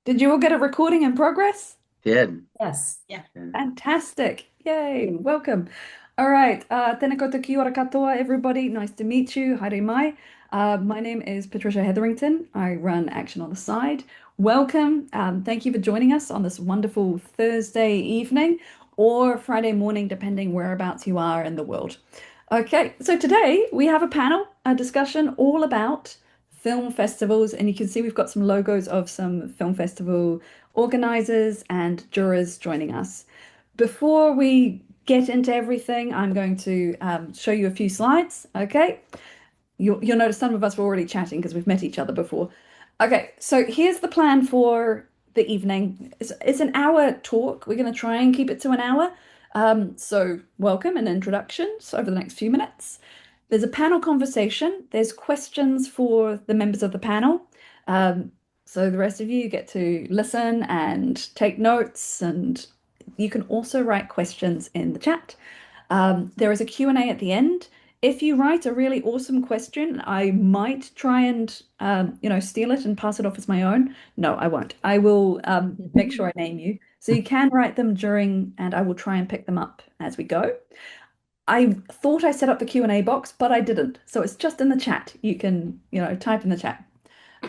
Did you all get a recording in progress? Good. Yes. Yeah. Yeah. Fantastic. Yay. Welcome. All right. Tēnā koutou kia ora katoa, everybody. Nice to meet you. Haere mai. My name is Patricia Hetherington. I run Action on the Side. Welcome. Thank you for joining us on this wonderful Thursday evening or Friday morning, depending whereabouts you are in the world. Okay, so today we have a panel, a discussion all about film festivals, and you can see we've got some logos of some film festival organizers and jurors joining us. Before we get into everything, I'm going to show you a few slides. Okay, you'll notice some of us were already chatting because we've met each other before. Okay, so here's the plan for the evening. It's an hour talk. We're going to try and keep it to an hour. So welcome and introductions over the next few minutes. There's a panel conversation. There's questions for the members of the panel. Um, so the rest of you get to listen and take notes, and you can also write questions in the chat. There is a Q&A at the end. If you write a really awesome question, I might try and steal it and pass it off as my own. No, I won't. I will make sure I name you. So you can write them during, and I will try and pick them up as we go. I thought I set up the Q&A box, but I didn't. So it's just in the chat. You can, type in the chat.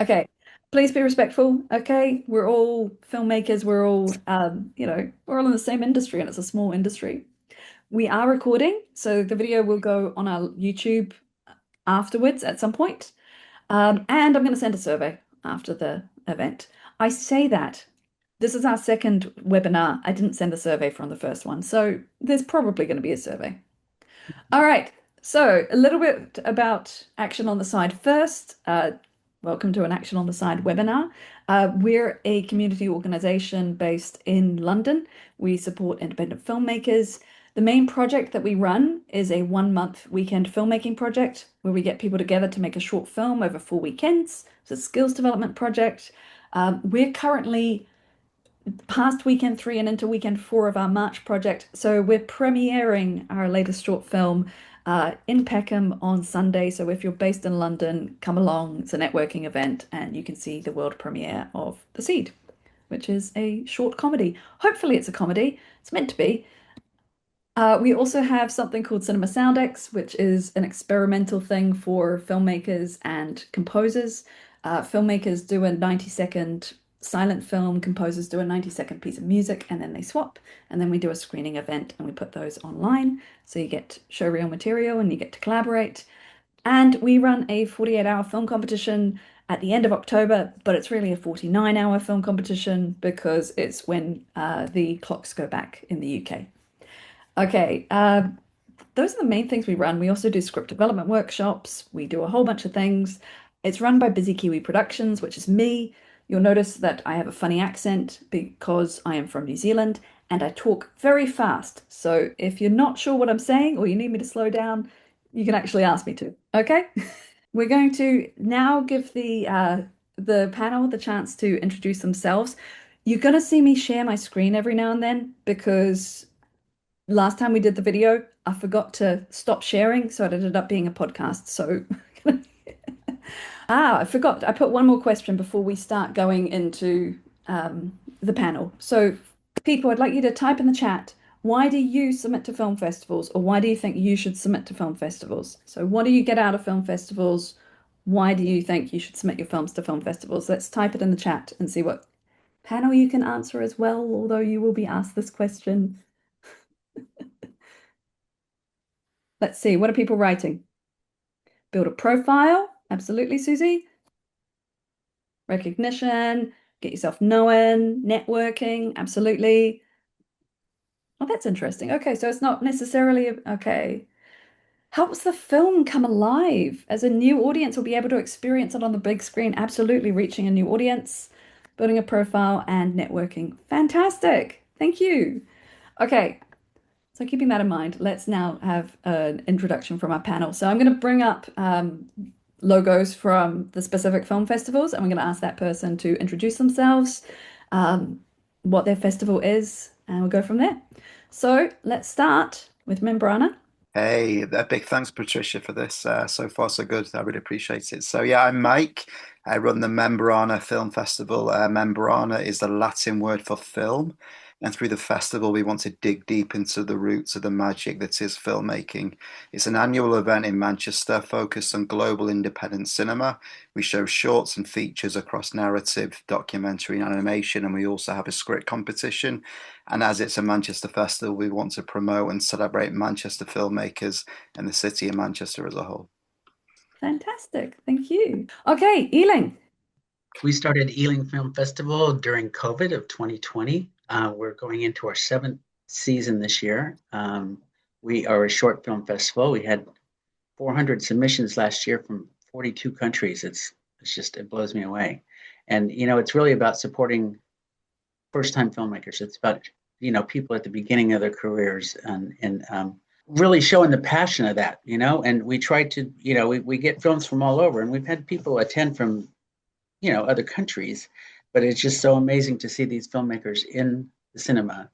Okay. Please be respectful. Okay. We're all filmmakers. We're all, we're all in the same industry and it's a small industry. We are recording, so the video will go on our YouTube afterwards at some point. And I'm going to send a survey after the event. I say that this is our second webinar. I didn't send a survey from the first one, so there's probably going to be a survey. All right, so a little bit about Action on the Side first. Welcome to an Action on the Side webinar. We're a community organization based in London. We support independent filmmakers. The main project that we run is a 1 month weekend filmmaking project where we get people together to make a short film over 4 weekends. It's a skills development project. We're currently past weekend 3 and into weekend 4 of our March project. So we're premiering our latest short film in Peckham on Sunday. So if you're based in London, come along. It's a networking event and you can see the world premiere of The Seed, which is a short comedy. Hopefully it's a comedy. It's meant to be. We also have something called Cinema Soundex, which is an experimental thing for filmmakers and composers. Filmmakers do a 90-second silent film, composers do a 90-second piece of music, and then they swap. And then we do a screening event and we put those online. So you get show reel material and you get to collaborate. And we run a 48-hour film competition at the end of October, but it's really a 49-hour film competition because it's when the clocks go back in the UK. Okay, those are the main things we run. We also do script development workshops. We do a whole bunch of things. It's run by Busy Kiwi Productions, which is me. You'll notice that I have a funny accent because I am from New Zealand and I talk very fast. So if you're not sure what I'm saying or you need me to slow down, you can actually ask me to. Okay? We're going to now give the panel the chance to introduce themselves. You're going to see me share my screen every now and then because last time we did the video, I forgot to stop sharing, so it ended up being a podcast. So, I forgot. I put one more question before we start going into the panel. So, people, I'd like you to type in the chat, why do you submit to film festivals, or why do you think you should submit to film festivals? So, what do you get out of film festivals? Why do you think you should submit your films to film festivals? Let's type it in the chat and see what panel you can answer as well, although you will be asked this question. Let's see, what are people writing? Build a profile. Absolutely, Susie. Recognition, get yourself known, networking. Absolutely. Oh, that's interesting. Okay, so it's not necessarily, okay. Helps the film come alive as a new audience will be able to experience it on the big screen. Absolutely reaching a new audience, building a profile and networking. Fantastic. Thank you. Okay, so keeping that in mind, let's now have an introduction from our panel. So I'm going to bring up logos from the specific film festivals, and we're going to ask that person to introduce themselves, what their festival is, and we'll go from there. So let's start with Membrana. Hey, a big thanks, Patricia, for this. So far, so good. I really appreciate it. So, yeah, I'm Mike. I run the Membrana Film Festival. Membrana is the Latin word for film. And through the festival, we want to dig deep into the roots of the magic that is filmmaking. It's an annual event in Manchester focused on global independent cinema. We show shorts and features across narrative, documentary, and animation. And we also have a script competition. And as it's a Manchester festival, we want to promote and celebrate Manchester filmmakers and the city of Manchester as a whole. Fantastic. Thank you. Okay, Ealing. We started Ealing Film Festival during COVID of 2020. We're going into our seventh season this year. We are a short film festival. We had 400 submissions last year from 42 countries. It blows me away. And it's really about supporting first-time filmmakers. It's about people at the beginning of their careers and really showing the passion of that. And we try to we get films from all over, and we've had people attend from other countries, but it's just so amazing to see these filmmakers in the cinema,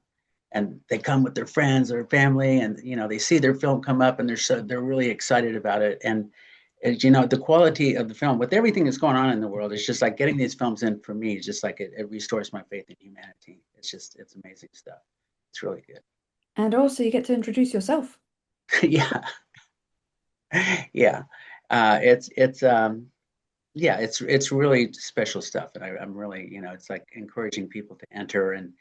and they come with their friends or family, and they see their film come up, and they're really excited about it. And the quality of the film with everything that's going on in the world is just like getting these films in. For me, it's just like it restores my faith in humanity. It's amazing stuff. It's really good. And also, you get to introduce yourself. Yeah. Yeah. It's really special stuff, and I'm really, it's like encouraging people to enter, and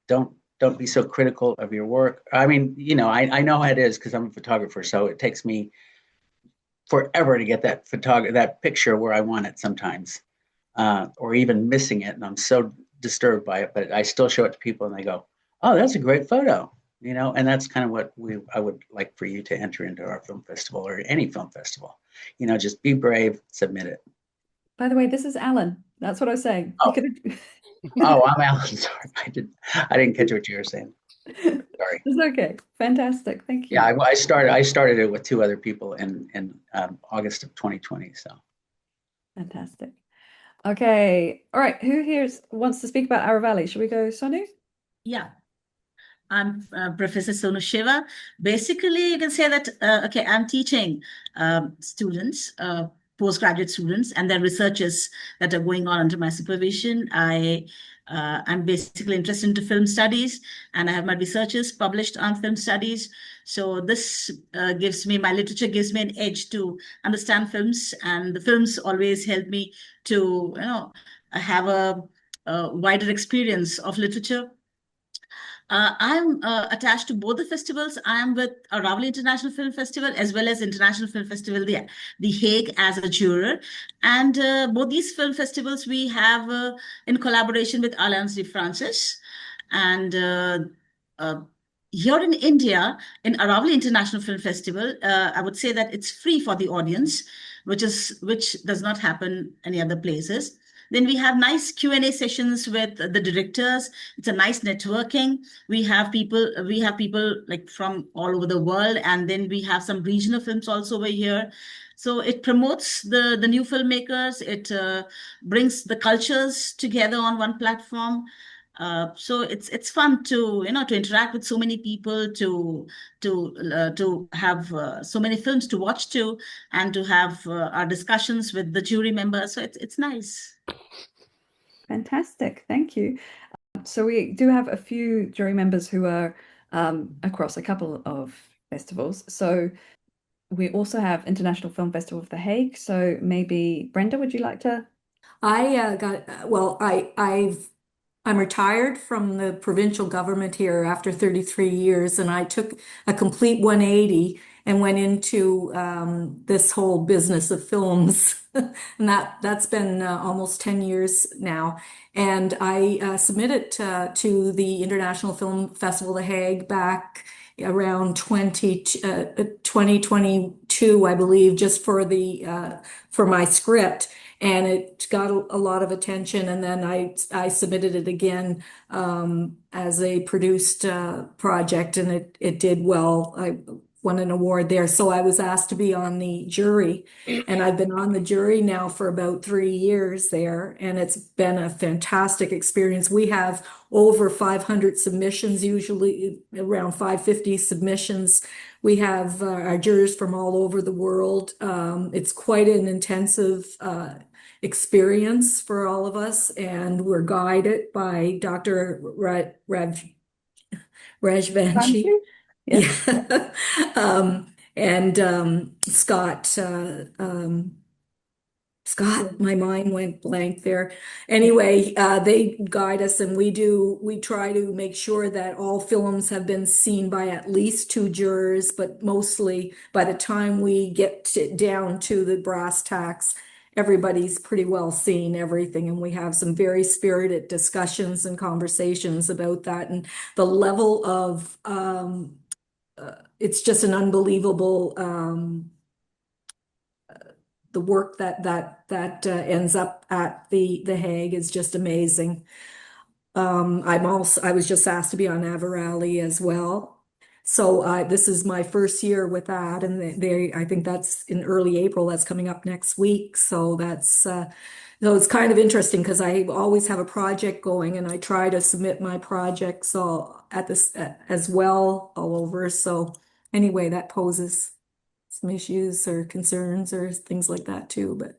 don't be so critical of your work. I mean, I know how it is because I'm a photographer, so it takes me forever to get that picture where I want it sometimes, or even missing it, and I'm so disturbed by it. But I still show it to people, and they go, "Oh, that's a great photo," And that's kind of what I would like for you to enter into our film festival or any film festival. Just be brave, submit it. By the way, this is Alan. That's what I was saying. You Oh, could oh, I'm Alan. Sorry, I didn't catch what you were saying. Sorry. It's okay. Fantastic. Thank Yeah, you. I started it with two other people in August of 2020. So Fantastic. Okay. All right. Who here wants to speak about Aravali? Should we go, Sonu? Yeah, I'm Professor Sonu Shiva. Basically, you can say that, okay, I'm teaching students, postgraduate students, and then researchers that are going on under my supervision. I'm basically interested into film studies, and I have my researchers published on film studies. So this my literature gives me an edge to understand films, and the films always help me to, have a wider experience of literature. I'm attached to both the festivals. I am with Aravali International Film Festival as well as International Film Festival, the Hague, as a juror. And both these film festivals we have in collaboration with Alliance de Francis. And uh, here in India, in Aravali International Film Festival, I would say that it's free for the audience, which does not happen any other places. Then we have nice Q&A sessions with the directors. It's a nice networking. We have people like from all over the world, and then we have some regional films also over here. So it promotes the new filmmakers. It brings the cultures together on one platform. So it's fun to to interact with so many people, to have so many films to watch too, and to have our discussions with the jury members. So it's nice. Fantastic. Thank you. So we do have a few jury members who are across a couple of festivals. So we also have International Film Festival of The Hague. So maybe Brenda, would you like to? I'm retired from the provincial government here after 33 years, and I took a complete 180 and went into this whole business of films. And that's been almost 10 years now. And I submitted to the International Film Festival of The Hague back around 2022, I believe, just for my script, and it got a lot of attention. And then I submitted it again as a produced project, and it did well. won an award there. So I was asked to be on the jury, and I've been on the jury now for about 3 years there, and it's been a fantastic experience. We have over 500 submissions, usually around 550 submissions. We have our jurors from all over the world. It's quite an intensive experience for all of us, and we're guided by Dr. Rajvanshi. Yes. Yeah. And Scott, my mind went blank there. Anyway, they guide us, and we try to make sure that all films have been seen by at least two jurors, but mostly by the time we get down to the brass tacks, everybody's pretty well seen everything. And we have some very spirited discussions and conversations about that. And the level of, it's just an unbelievable, the work that ends up at the Hague is just amazing. I was just asked to be on Aravali as well. So this is my first year with that, and I think that's in early April. That's coming up next week. So it's kind of interesting because I always have a project going, and I try to submit my projects all as well all over. So anyway, that poses some issues or concerns or things like that too, but.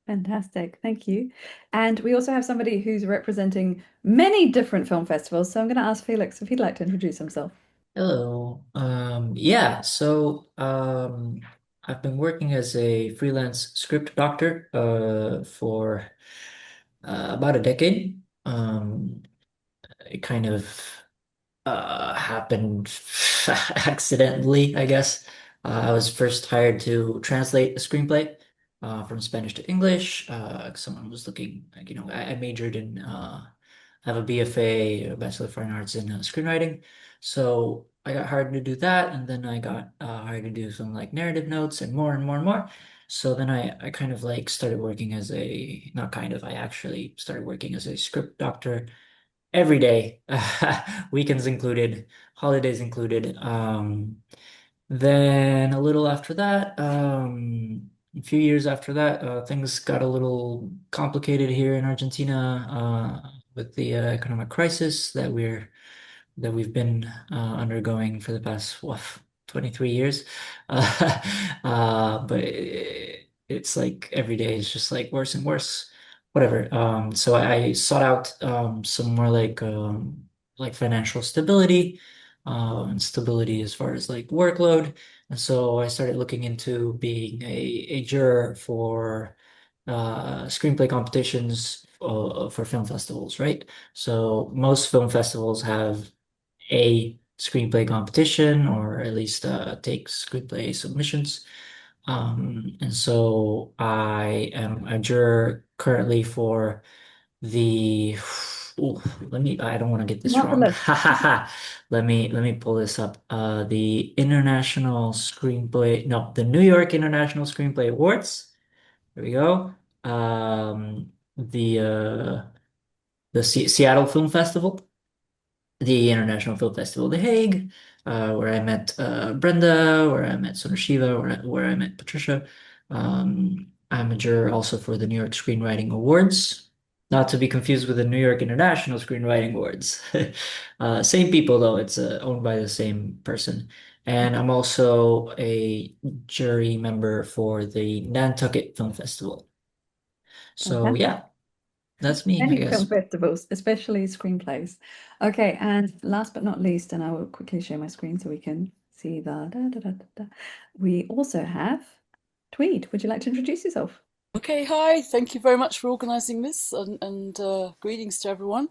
Fantastic. Thank you. And we also have somebody who's representing many different film festivals. So I'm going to ask Felix if he'd like to introduce himself. Hello. Yeah, so I've been working as a freelance script doctor for about a decade. It kind of happened accidentally, I guess. I was first hired to translate a screenplay from Spanish to English. Someone was looking, I majored in, I have a BFA, a Bachelor of Fine Arts in screenwriting. So I got hired to do that, and then I got hired to do some like narrative notes and more and more and more. So then I kind of like started working as not kind of, I actually started working as a script doctor every day, weekends included, holidays included. Then a little after that, a few years after that, things got a little complicated here in Argentina with the economic crisis that we've been undergoing for the past 23 years. But it's like every day is just like worse and worse. Whatever. So I sought out some more like financial stability and stability as far as like workload. And so I started looking into being a juror for screenplay competitions for film festivals, right? So most film festivals have a screenplay competition or at least take screenplay submissions. And so I am a juror currently for the I don't want to get this Not the wrong. list. Ha ha ha. Let me pull this up. The International Screenplay, no, the New York International Screenplay Awards. There we go. The Seattle Film Festival, the International Film Festival, The Hague, where I met Brenda, where I met Sonu Shiva, where I met Patricia. I'm a juror also for the New York Screenwriting Awards, not to be confused with the New York International Screenwriting Awards. Same people though, it's owned by the same person. And I'm also a jury member for the Nantucket Film Festival. So Fantastic. yeah, that's me, I Many guess. film festivals, especially screenplays. Okay, and last but not least, and I will quickly share my screen so we can see we also have Tweed. Would you like to introduce yourself? Okay, hi. Thank you very much for organising this, and greetings to everyone.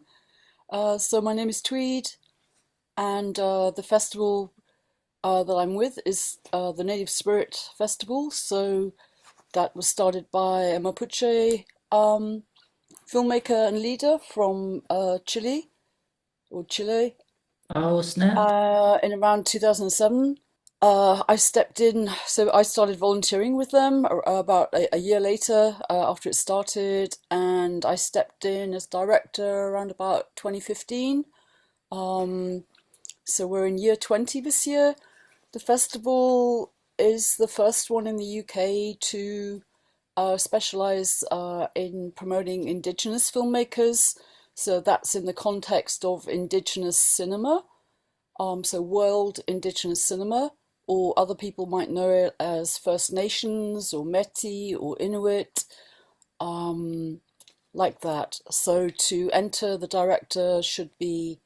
So my name is Tweed, and the festival that I'm with is the Native Spirit Festival. So that was started by a Mapuche filmmaker and leader from Chile. Oh, snap. In around 2007. I stepped in, so I started volunteering with them about a year later after it started, and I stepped in as director around about 2015. So we're in year 20 this year, The festival is the first one in the UK to specialize in promoting Indigenous filmmakers. So that's in the context of Indigenous cinema. So World Indigenous Cinema, or other people might know it as First Nations or Métis or Inuit, like that. So to enter, the director should be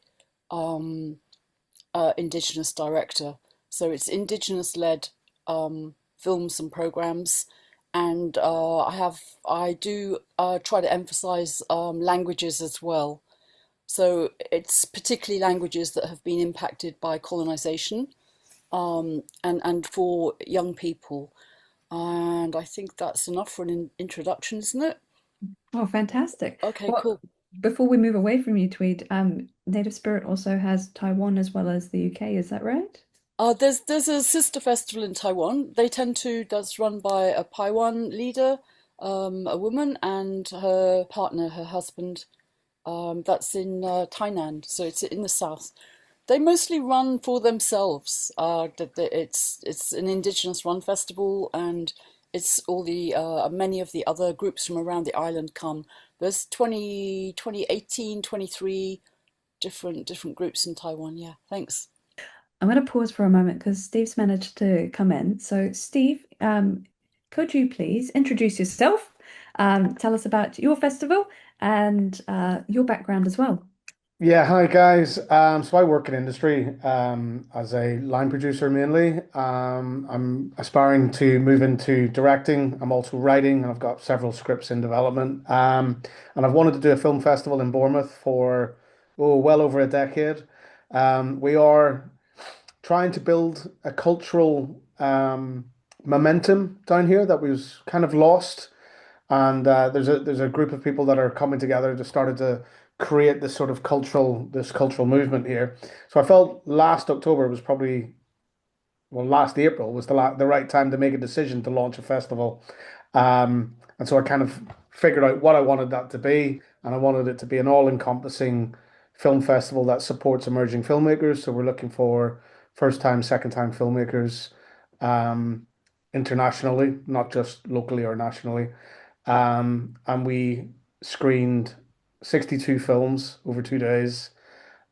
Indigenous director. So it's Indigenous-led films and programs, and I do try to emphasize languages as well. So it's particularly languages that have been impacted by colonization, and for young people. And I think that's enough for an introduction, isn't it? Oh, fantastic. Okay, Well, cool. before we move away from you, Tweed, Native Spirit also has Taiwan as well as the UK, is that right? There's a sister festival in Taiwan. That's run by a Paiwan leader, a woman, and her partner, her husband. That's in Tainan, so it's in the south. They mostly run for themselves. It's an indigenous run festival, and it's all the many of the other groups from around the island come. There's 18, 23 different groups in Taiwan. Yeah, thanks. I'm going to pause for a moment because Steve's managed to come in. So, Steve, could you please introduce yourself, tell us about your festival and your background as well? Yeah, hi guys. So I work in industry as a line producer mainly. I'm aspiring to move into directing. I'm also writing, and I've got several scripts in development. And I've wanted to do a film festival in Bournemouth for well over a decade. We are trying to build a cultural momentum down here that was kind of lost. And there's a group of people that are coming together to started to create this cultural movement here. So I felt last October was probably last April was the right time to make a decision to launch a festival. And so I kind of figured out what I wanted that to be, and I wanted it to be an all-encompassing film festival that supports emerging filmmakers. So we're looking for first time, second time filmmakers internationally, not just locally or nationally. And we screened 62 films over 2 days,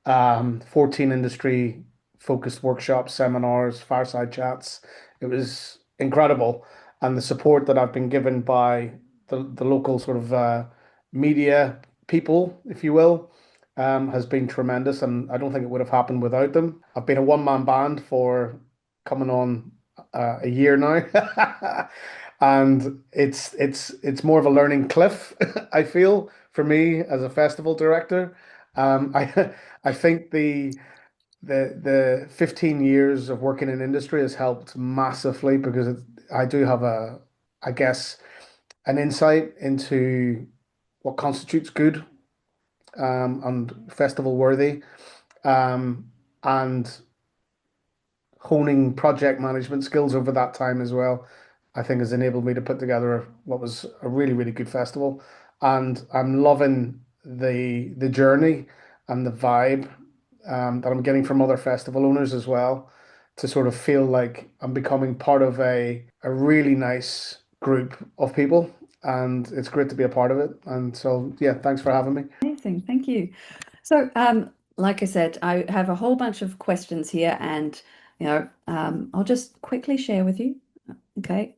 14 industry focused workshops, seminars, fireside chats. It was incredible. And the support that I've been given by the local sort of media people, if you will, has been tremendous. And I don't think it would have happened without them. I've been a one-man band for coming on a year now. And it's more of a learning cliff, I feel, for me as a festival director. I think the 15 years of working in industry has helped massively because I do have I guess, an insight into what constitutes good and festival worthy, and honing project management skills over that time as well, I think has enabled me to put together what was a really, really good festival. And I'm loving the journey and the vibe that I'm getting from other festival owners as well, to sort of feel like I'm becoming part of a really nice group of people. And it's great to be a part of it. And so, yeah, thanks for having me. Amazing, thank you. So, like I said, I have a whole bunch of questions here, and I'll just quickly share with you. Okay.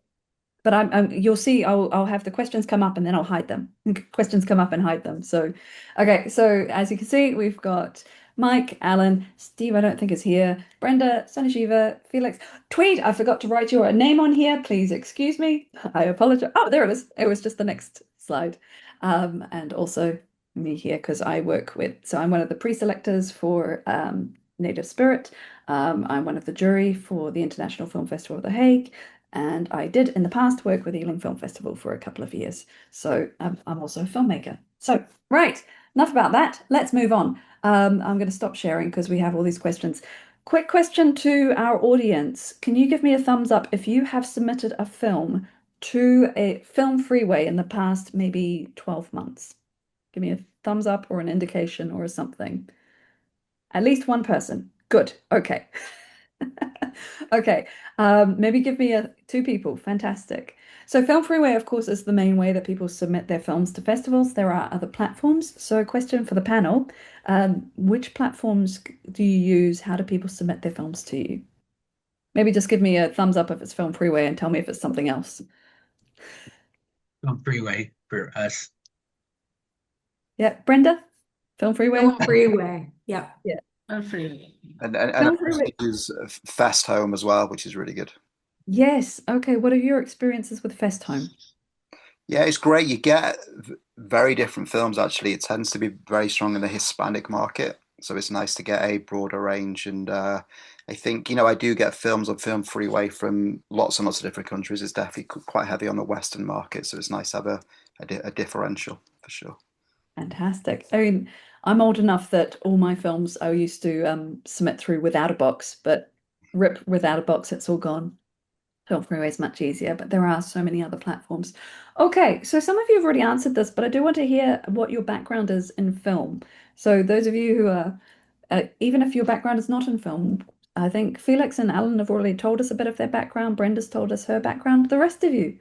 But you'll see, I'll have the questions come up and then I'll hide them. Questions come up and hide them. So, okay. So as you can see, we've got Mike, Alan, Steve, I don't think is here, Brenda, Sonu, Shiva, Felix, Tweed. I forgot to write your name on here. Please excuse me. I apologize. Oh, there it is. It was just the next slide. And also me here because I work with, so I'm one of the pre-selectors for Native Spirit. I'm one of the jury for the International Film Festival of The Hague. And I did in the past work with Ealing Film Festival for a couple of years. So I'm also a filmmaker. So, right, enough about that. Let's move on. I'm going to stop sharing because we have all these questions. Quick question to our audience. Can you give me a thumbs up if you have submitted a film to a film freeway in the past maybe 12 months? Give me a thumbs up or an indication or something. At least one person. Good. Okay. Okay, maybe give me two people. Fantastic. So Film Freeway, of course, is the main way that people submit their films to festivals. There are other platforms. So a question for the panel, which platforms do you use? How do people submit their films to you? Maybe just give me a thumbs up if it's Film Freeway and tell me if it's something else. Film Freeway for us. Yeah, Brenda, Film Freeway. Film Freeway. Yeah. Yeah. Freeway. And I Film also Freeway. use Fest Home as well, which is really good. Yes. Okay. What are your experiences with Fest Home? Yeah, it's great. You get very different films, actually. It tends to be very strong in the Hispanic market. So it's nice to get a broader range. And I think, I do get films on Film Freeway from lots and lots of different countries. It's definitely quite heavy on the Western market. So it's nice to have a differential for sure. Fantastic. I mean, I'm old enough that all my films I used to submit through without a box, but rip without a box, it's all gone. Film Freeway is much easier, but there are so many other platforms. Okay, so some of you have already answered this, but I do want to hear what your background is in film. So those of you who are, even if your background is not in film, I think Felix and Alan have already told us a bit of their background. Brenda's told us her background. The rest of you,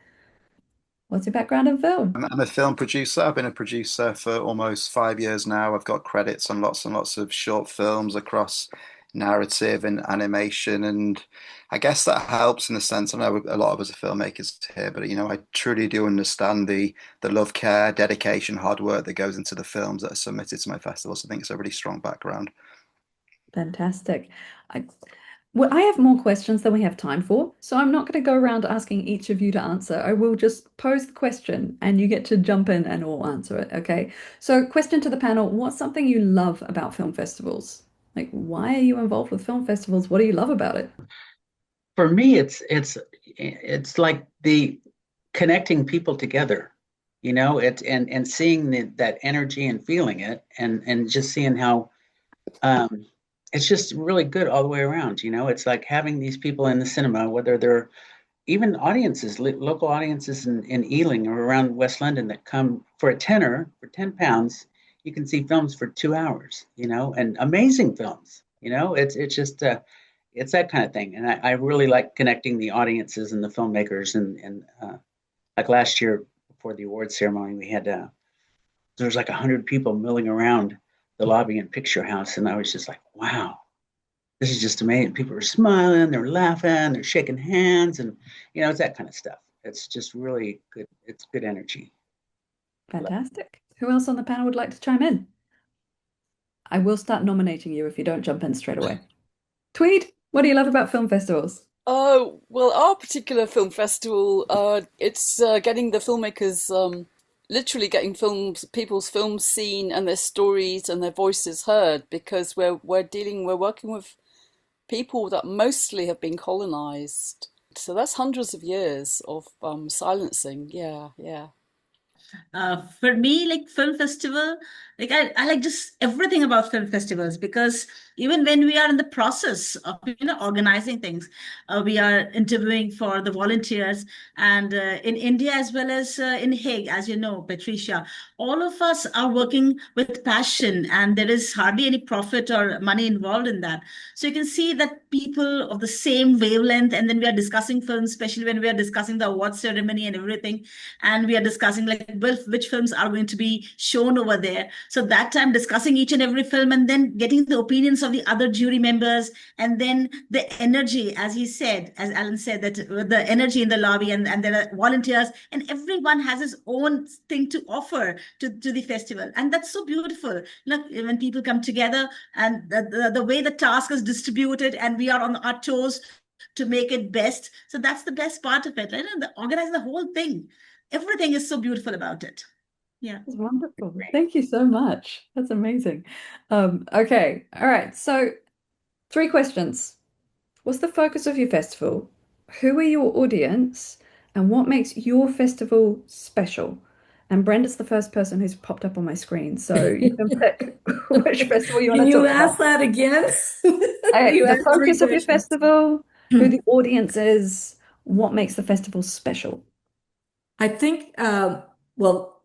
what's your background in film? I'm a film producer. I've been a producer for almost 5 years now. I've got credits on lots and lots of short films across narrative and animation. And I guess that helps in the sense, I know a lot of us are filmmakers here, but I truly do understand the love, care, dedication, hard work that goes into the films that are submitted to my festivals. I think it's a really strong background. Fantastic. I, well, I have more questions than we have time for, so I'm not going to go around asking each of you to answer. I will just pose the question and you get to jump in and all answer it, okay? So, question to the panel, what's something you love about film festivals? Like, why are you involved with film festivals? What do you love about it? For me, it's like the connecting people together, and seeing that energy and feeling it, and just seeing how it's just really good all the way around. It's like having these people in the cinema, whether they're even audiences, local audiences in Ealing or around West London that come for a tenner, for £10, you can see films for 2 hours, and amazing films. It's just it's that kind of thing, and I really like connecting the audiences and the filmmakers, and like last year before the award ceremony, we had there was like 100 people milling around the lobby and picture house, and I was just like, wow, this is just amazing. People are smiling, they're laughing, they're shaking hands, and it's that kind of stuff. It's just really good. It's good energy. Fantastic. Who else on the panel would like to chime in? I will start nominating you if you don't jump in straight away. Tweed, what do you love about film festivals? Well, our particular film festival, it's getting the filmmakers, literally getting people's films seen and their stories and their voices heard, because we're working with people that mostly have been colonized. So that's hundreds of years of silencing. Yeah, yeah. For me, like film festival, like I like just everything about film festivals, because even when we are in the process of organizing things, we are interviewing for the volunteers, and in India as well as in Hague, as you know, Patricia, all of us are working with passion, and there is hardly any profit or money involved in that. So you can see that people of the same wavelength, and then we are discussing films, especially when we are discussing the award ceremony and everything, and we are discussing like which films are going to be shown over there. So that time discussing each and every film, and then getting the opinions of the other jury members, and then the energy, as he said, as Alan said, that the energy in the lobby, and there are volunteers, and everyone has his own thing to offer to the festival. And that's so beautiful. Look, when people come together, and the way the task is distributed, and we are on our toes to make it best. So that's the best part of it, right? And organizing the whole thing. Everything is so beautiful about it. Yeah. That's wonderful. Thank you so much. That's amazing. Okay. All right. So 3 questions. What's the focus of your festival? Who are your audience? And what makes your festival special? And Brenda's the first person who's popped up on my screen. So you can pick which festival you want Can to you talk ask about. that again? You The asked 3 focus of your questions. festival, who the audience is, what makes the festival special? I think, well,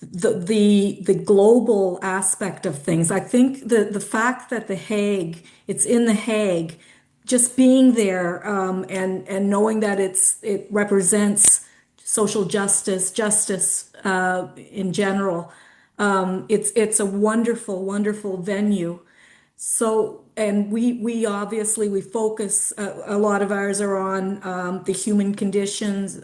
the global aspect of things. I think the fact that it's in the Hague, just being there, and knowing that it represents social justice in general. It's a wonderful, wonderful venue. So, and we obviously we focus, a lot of ours are on the human conditions,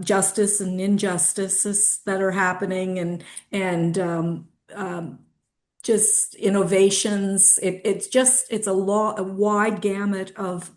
justice and injustices that are happening, and just innovations. It's a wide gamut of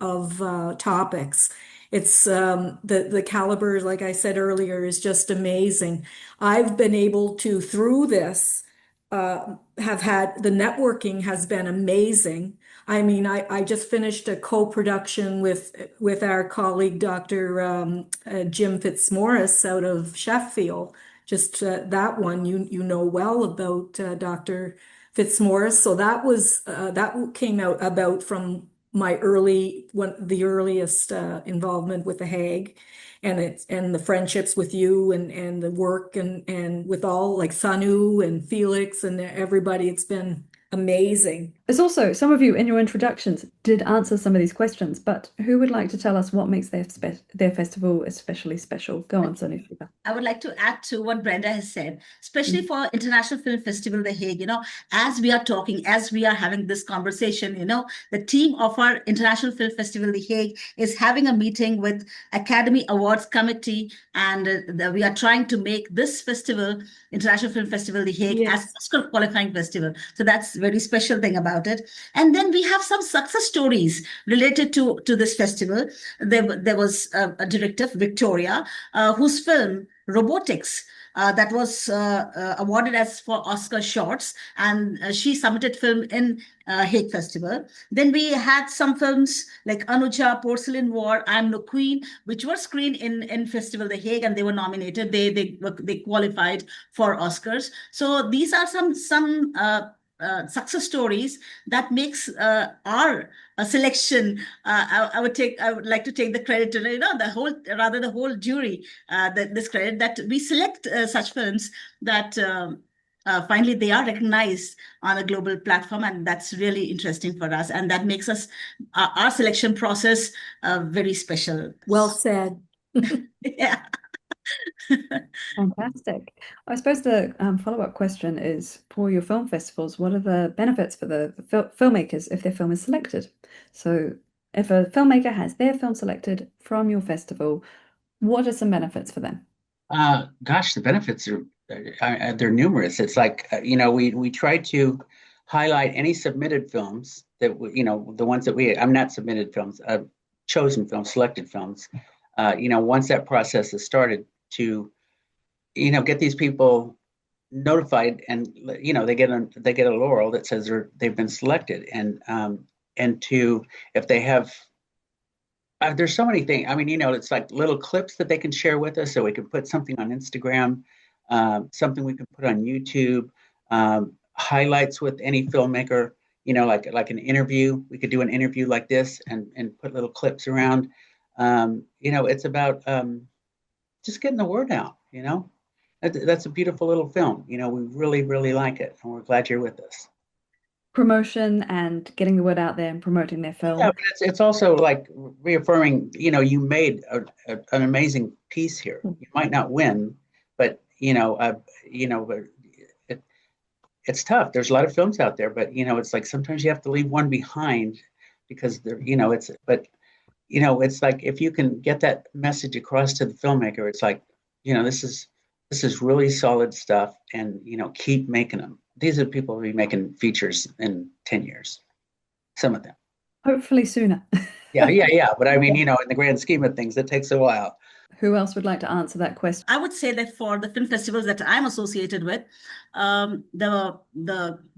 topics. It's the caliber, like I said earlier, is just amazing. I've been able to, through this, have had the networking has been amazing. I mean, I just finished a co-production with our colleague Dr. Jim Fitzmaurice out of Sheffield. Just that one, you know well about Dr. Fitzmaurice. So that came out about from my the earliest involvement with the Hague, and the friendships with you, and the work, and with all, like Sonu and Felix and everybody. It's been amazing. There's also some of you in your introductions did answer some of these questions, but who would like to tell us what makes their festival especially special? Go on, Sonu. I would like to add to what Brenda has said, especially for International Film Festival, The Hague. As we are talking, as we are having this conversation, the team of our International Film Festival, The Hague, is having a meeting with Academy Awards Committee, and we are trying to make this festival, International Film Festival, The Hague, as Oscar qualifying festival. So that's a very special thing about it. And then we have some success stories related to this festival. There was a director, Victoria, whose film Robotics that was awarded as for Oscar Shorts, and she submitted film in Hague Festival. Then we had some films like Anuja, Porcelain War, I'm No Queen, which were screened in Festival The Hague, and they were nominated. They qualified for Oscars. So these are some success stories that makes our selection. I would like to take the credit to the whole jury, this credit that we select such films that finally they are recognized on a global platform, and that's really interesting for us, and that makes us our selection process very special. Well said. Yeah. Fantastic. I suppose the follow-up question is, for your film festivals, what are the benefits for the filmmakers if their film is selected? So if a filmmaker has their film selected from your festival, what are some benefits for them? Gosh, the benefits are they're numerous. It's like, we try to highlight any submitted films that, the ones that I'm not submitted films, chosen films, selected films. Once that process is started, to get these people notified, and they get a laurel that says they've been selected, and to, if they have, there's so many things. I mean, it's like little clips that they can share with us, so we can put something on Instagram, something we can put on YouTube, highlights with any filmmaker, like an interview. We could do an interview like this and put little clips around. It's about just getting the word out. That's a beautiful little film. We really, really like it, and we're glad you're with us. Promotion and getting the word out there and promoting their film. Yeah, but it's also like reaffirming, you made an amazing piece here. You might not win, but it's tough. There's a lot of films out there, but it's like sometimes you have to leave one behind because it's like, if you can get that message across to the filmmaker, it's like, this is really solid stuff, and keep making them. These are people who will be making features in 10 years, some of them. Hopefully sooner. Yeah. But I mean, in the grand scheme of things, it takes a while. Who else would like to answer that question? I would say that for the film festivals that I'm associated with, the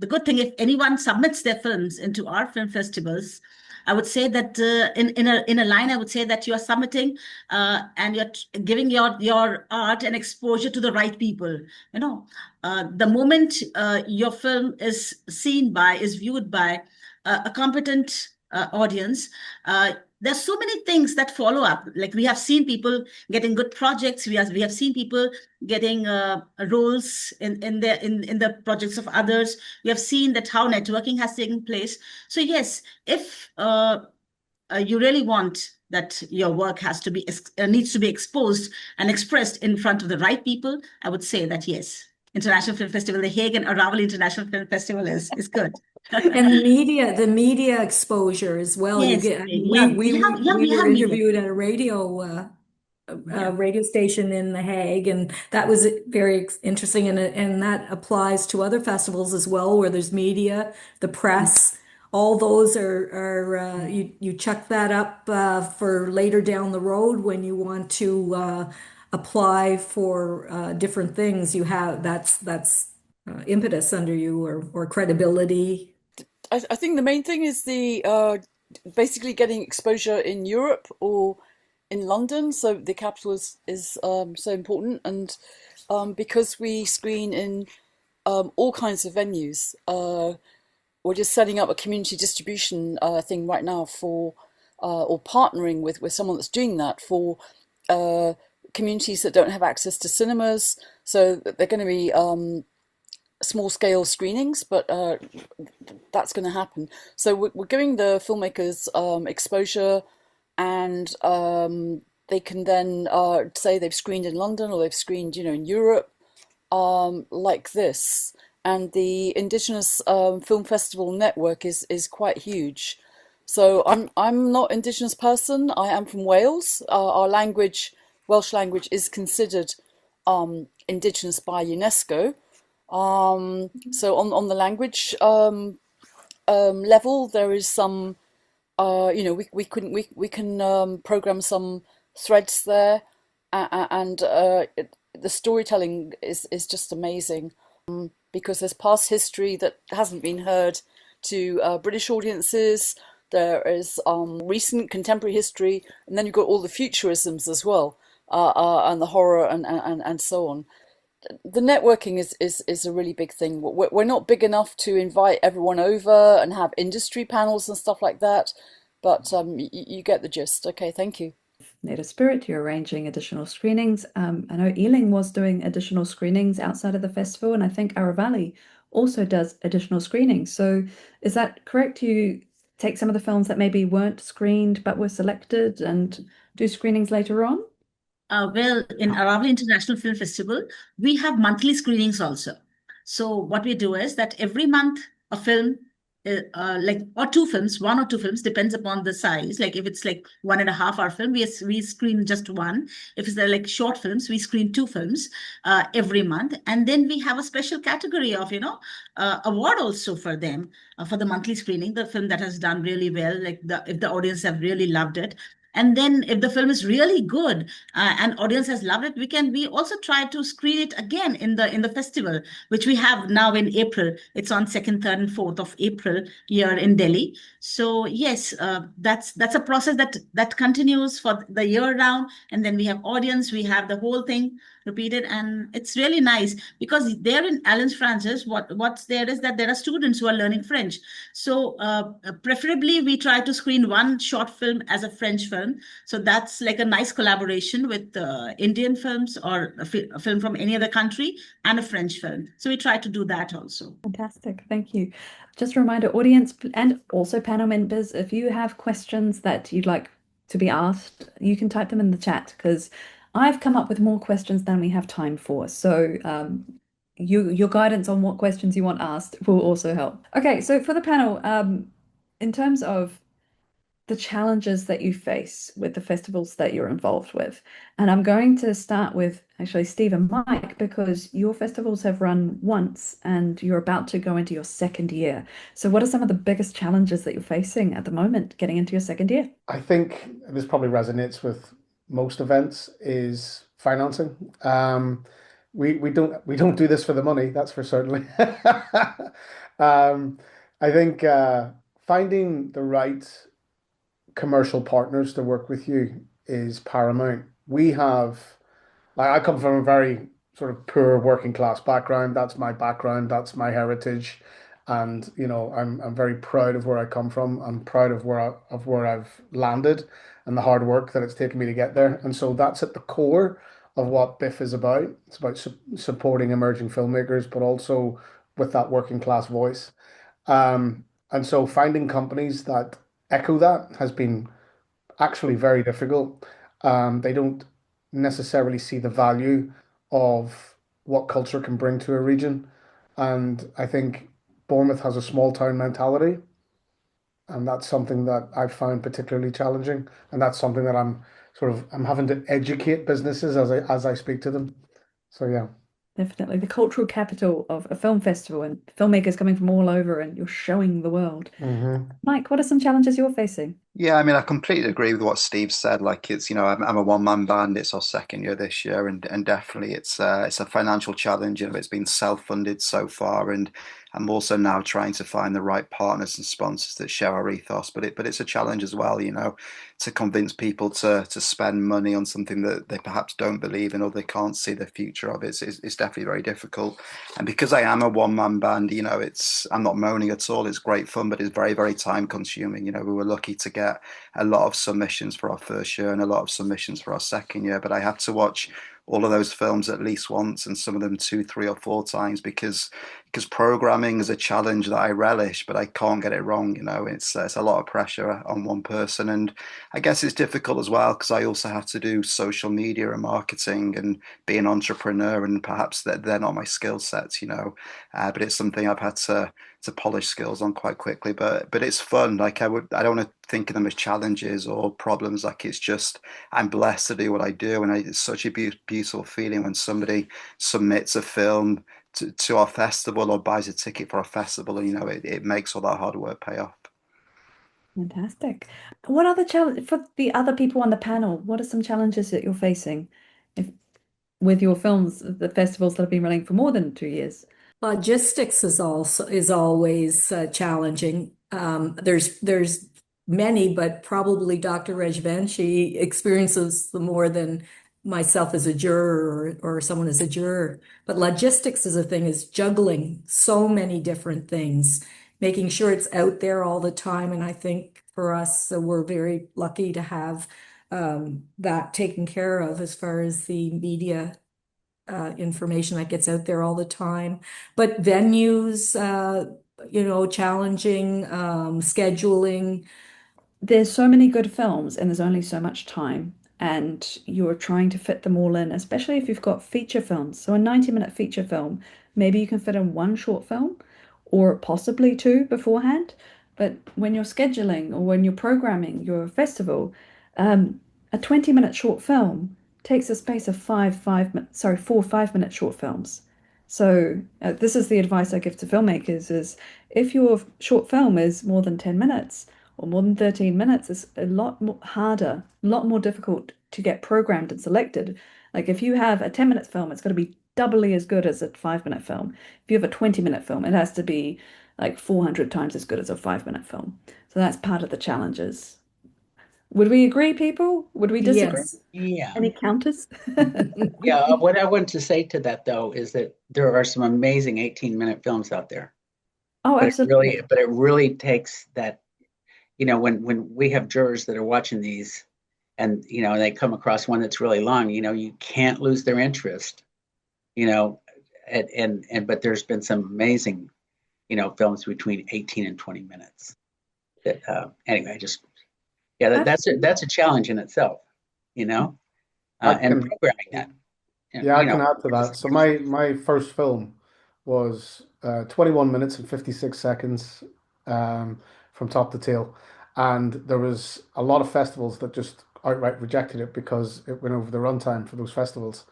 good thing, if anyone submits their films into our film festivals, I would say that in a line, I would say that you are submitting and you're giving your art and exposure to the right people. The moment your film is viewed by a competent audience, there's so many things that follow up. Like we have seen people getting good projects. We have seen people getting roles in the projects of others. We have seen that how networking has taken place. So yes, if you really want that your work needs to be exposed and expressed in front of the right people, I would say that yes, International Film Festival, the Hague and Aravali International Film Festival is good. And the media exposure as well. You Yes, get, yeah, we we were have media. interviewed at Yeah. a radio station in The Hague, and that was very interesting. And that applies to other festivals as well, where there's media, the press. All those are you chuck that up for later down the road when you want to apply for different things. You have that's impetus under you or credibility. I think the main thing is the basically getting exposure in Europe or in London. So the capital is so important, and because we screen in all kinds of venues, we're just setting up a community distribution thing right now for or partnering with someone that's doing that for communities that don't have access to cinemas. So they're going to be small scale screenings, but that's going to happen. So we're giving the filmmakers exposure, and they can then say they've screened in London or they've screened, in Europe, like this. And the Indigenous Film Festival network is quite huge. So I'm not Indigenous person. I am from Wales. Our language, Welsh language, is considered Indigenous by UNESCO. So on the language level, there is some, we can program some threads there, and the storytelling is just amazing, because there's past history that hasn't been heard to British audiences. There is recent contemporary history, and then you've got all the futurisms as well, and the horror and so on. The networking is a really big thing. We're not big enough to invite everyone over and have industry panels and stuff like that, but you get the gist. Okay, thank you. Native Spirit, you're arranging additional screenings. I know Ealing was doing additional screenings outside of the festival, and I think Aravali also does additional screenings. So is that correct? You take some of the films that maybe weren't screened but were selected and do screenings later on? Well, in Aravali International Film Festival, we have monthly screenings also. So what we do is that every month a film, or two films, one or two films, depends upon the size. Like if it's like 1.5 hour film, we screen just one. If it's like short films, we screen two films every month. And then we have a special category of, award also for them for the monthly screening, the film that has done really well, like if the audience have really loved it. And then if the film is really good and audience has loved it, we also try to screen it again in the festival, which we have now in April. It's on 2nd, 3rd, and 4th of April here in Delhi. So yes, that's a process that continues for the year round. And then we have audience, we have the whole thing repeated, and it's really nice because there in Alliance Francaise, what's there is that there are students who are learning French. So preferably we try to screen one short film as a French film. So that's like a nice collaboration with Indian films or a film from any other country and a French film. So we try to do that also. Fantastic, thank you. Just a reminder, audience and also panel members, if you have questions that you'd like to be asked, you can type them in the chat because I've come up with more questions than we have time for. So your guidance on what questions you want asked will also help. Okay, so for the panel, in terms of the challenges that you face with the festivals that you're involved with, and I'm going to start with actually Steve and Mike because your festivals have run once and you're about to go into your second year. So what are some of the biggest challenges that you're facing at the moment getting into your second year? I think this probably resonates with most events is financing. We don't do this for the money, that's for certainly. I think finding the right commercial partners to work with you is paramount. I come from a very sort of poor working class background. That's my background, that's my heritage. And I'm very proud of where I come from. I'm proud of where I've landed and the hard work that it's taken me to get there. And so that's at the core of what BIFF is about. It's about supporting emerging filmmakers, but also with that working class voice. And so finding companies that echo that has been actually very difficult. They don't necessarily see the value of what culture can bring to a region. And I think Bournemouth has a small town mentality, and that's something that I've found particularly challenging. And that's something that I'm having to educate businesses as I speak to them. So yeah. Definitely the cultural capital of a film festival and filmmakers coming from all over and you're showing the world. Hmm. Mike, what are some challenges you're facing? Yeah, I mean, I completely agree with what Steve said. Like, it's, I'm a one-man band. It's our second year this year, and definitely it's a financial challenge. It's been self-funded so far, and I'm also now trying to find the right partners and sponsors that share our ethos. But it's a challenge as well, to convince people to spend money on something that they perhaps don't believe in or they can't see the future of. It's definitely very difficult. And because I am a one-man band, I'm not moaning at all. It's great fun, but it's very, very time consuming. We were lucky to get a lot of submissions for our first year and a lot of submissions for our second year, but I had to watch all of those films at least once and some of them two, three, or four times because programming is a challenge that I relish, but I can't get it wrong. It's a lot of pressure on one person, and I guess it's difficult as well because I also have to do social media and marketing and be an entrepreneur, and perhaps they're not my skill sets. But it's something I've had to polish skills on quite quickly. But it's fun. Like I don't want to think of them as challenges or problems. Like it's just I'm blessed to do what I do, and it's such a beautiful feeling when somebody submits a film to our festival or buys a ticket for a festival, and it makes all that hard work pay off. Fantastic. What are the challenge for the other people on the panel? What are some challenges that you're facing if with your films, the festivals that have been running for more than 2 years? Logistics is always challenging. There's many, but probably Dr. Rajvanshi experiences the more than myself as a juror or someone as a juror. But logistics is a thing, is juggling so many different things, making sure it's out there all the time. And I think for us, we're very lucky to have that taken care of as far as the media information that gets out there all the time. But venues, challenging, scheduling. There's so many good films and there's only so much time, and you're trying to fit them all in, especially if you've got feature films. So a 90-minute feature film, maybe you can fit in one short film or possibly two beforehand. But when you're scheduling or when you're programming your festival, a 20-minute short film takes the space of four 5-minute short films. So this is the advice I give to filmmakers is if your short film is more than 10 minutes, or more than 13 minutes is a lot more harder, a lot more difficult to get programmed and selected. Like if you have a 10-minute film, it's got to be doubly as good as a 5-minute film. If you have a 20-minute film, it has to be like 400 times as good as a 5-minute film. So that's part of the challenges. Would we agree, people? Would we disagree? Yes. Yeah. Any counters? Yeah. What I want to say to that though is that there are some amazing 18-minute films out there. Oh, absolutely. But it really takes that, when we have jurors that are watching these and they come across one that's really long, you can't lose their interest, you know, and but there's been some amazing, films between 18 and 20 minutes. That anyway, that's a challenge in itself, I and can programming that, Yeah, I can add to because that. So my first film was 21 minutes and 56 seconds from top to tail. And there was a lot of festivals that just outright rejected it because it went over the runtime for those festivals.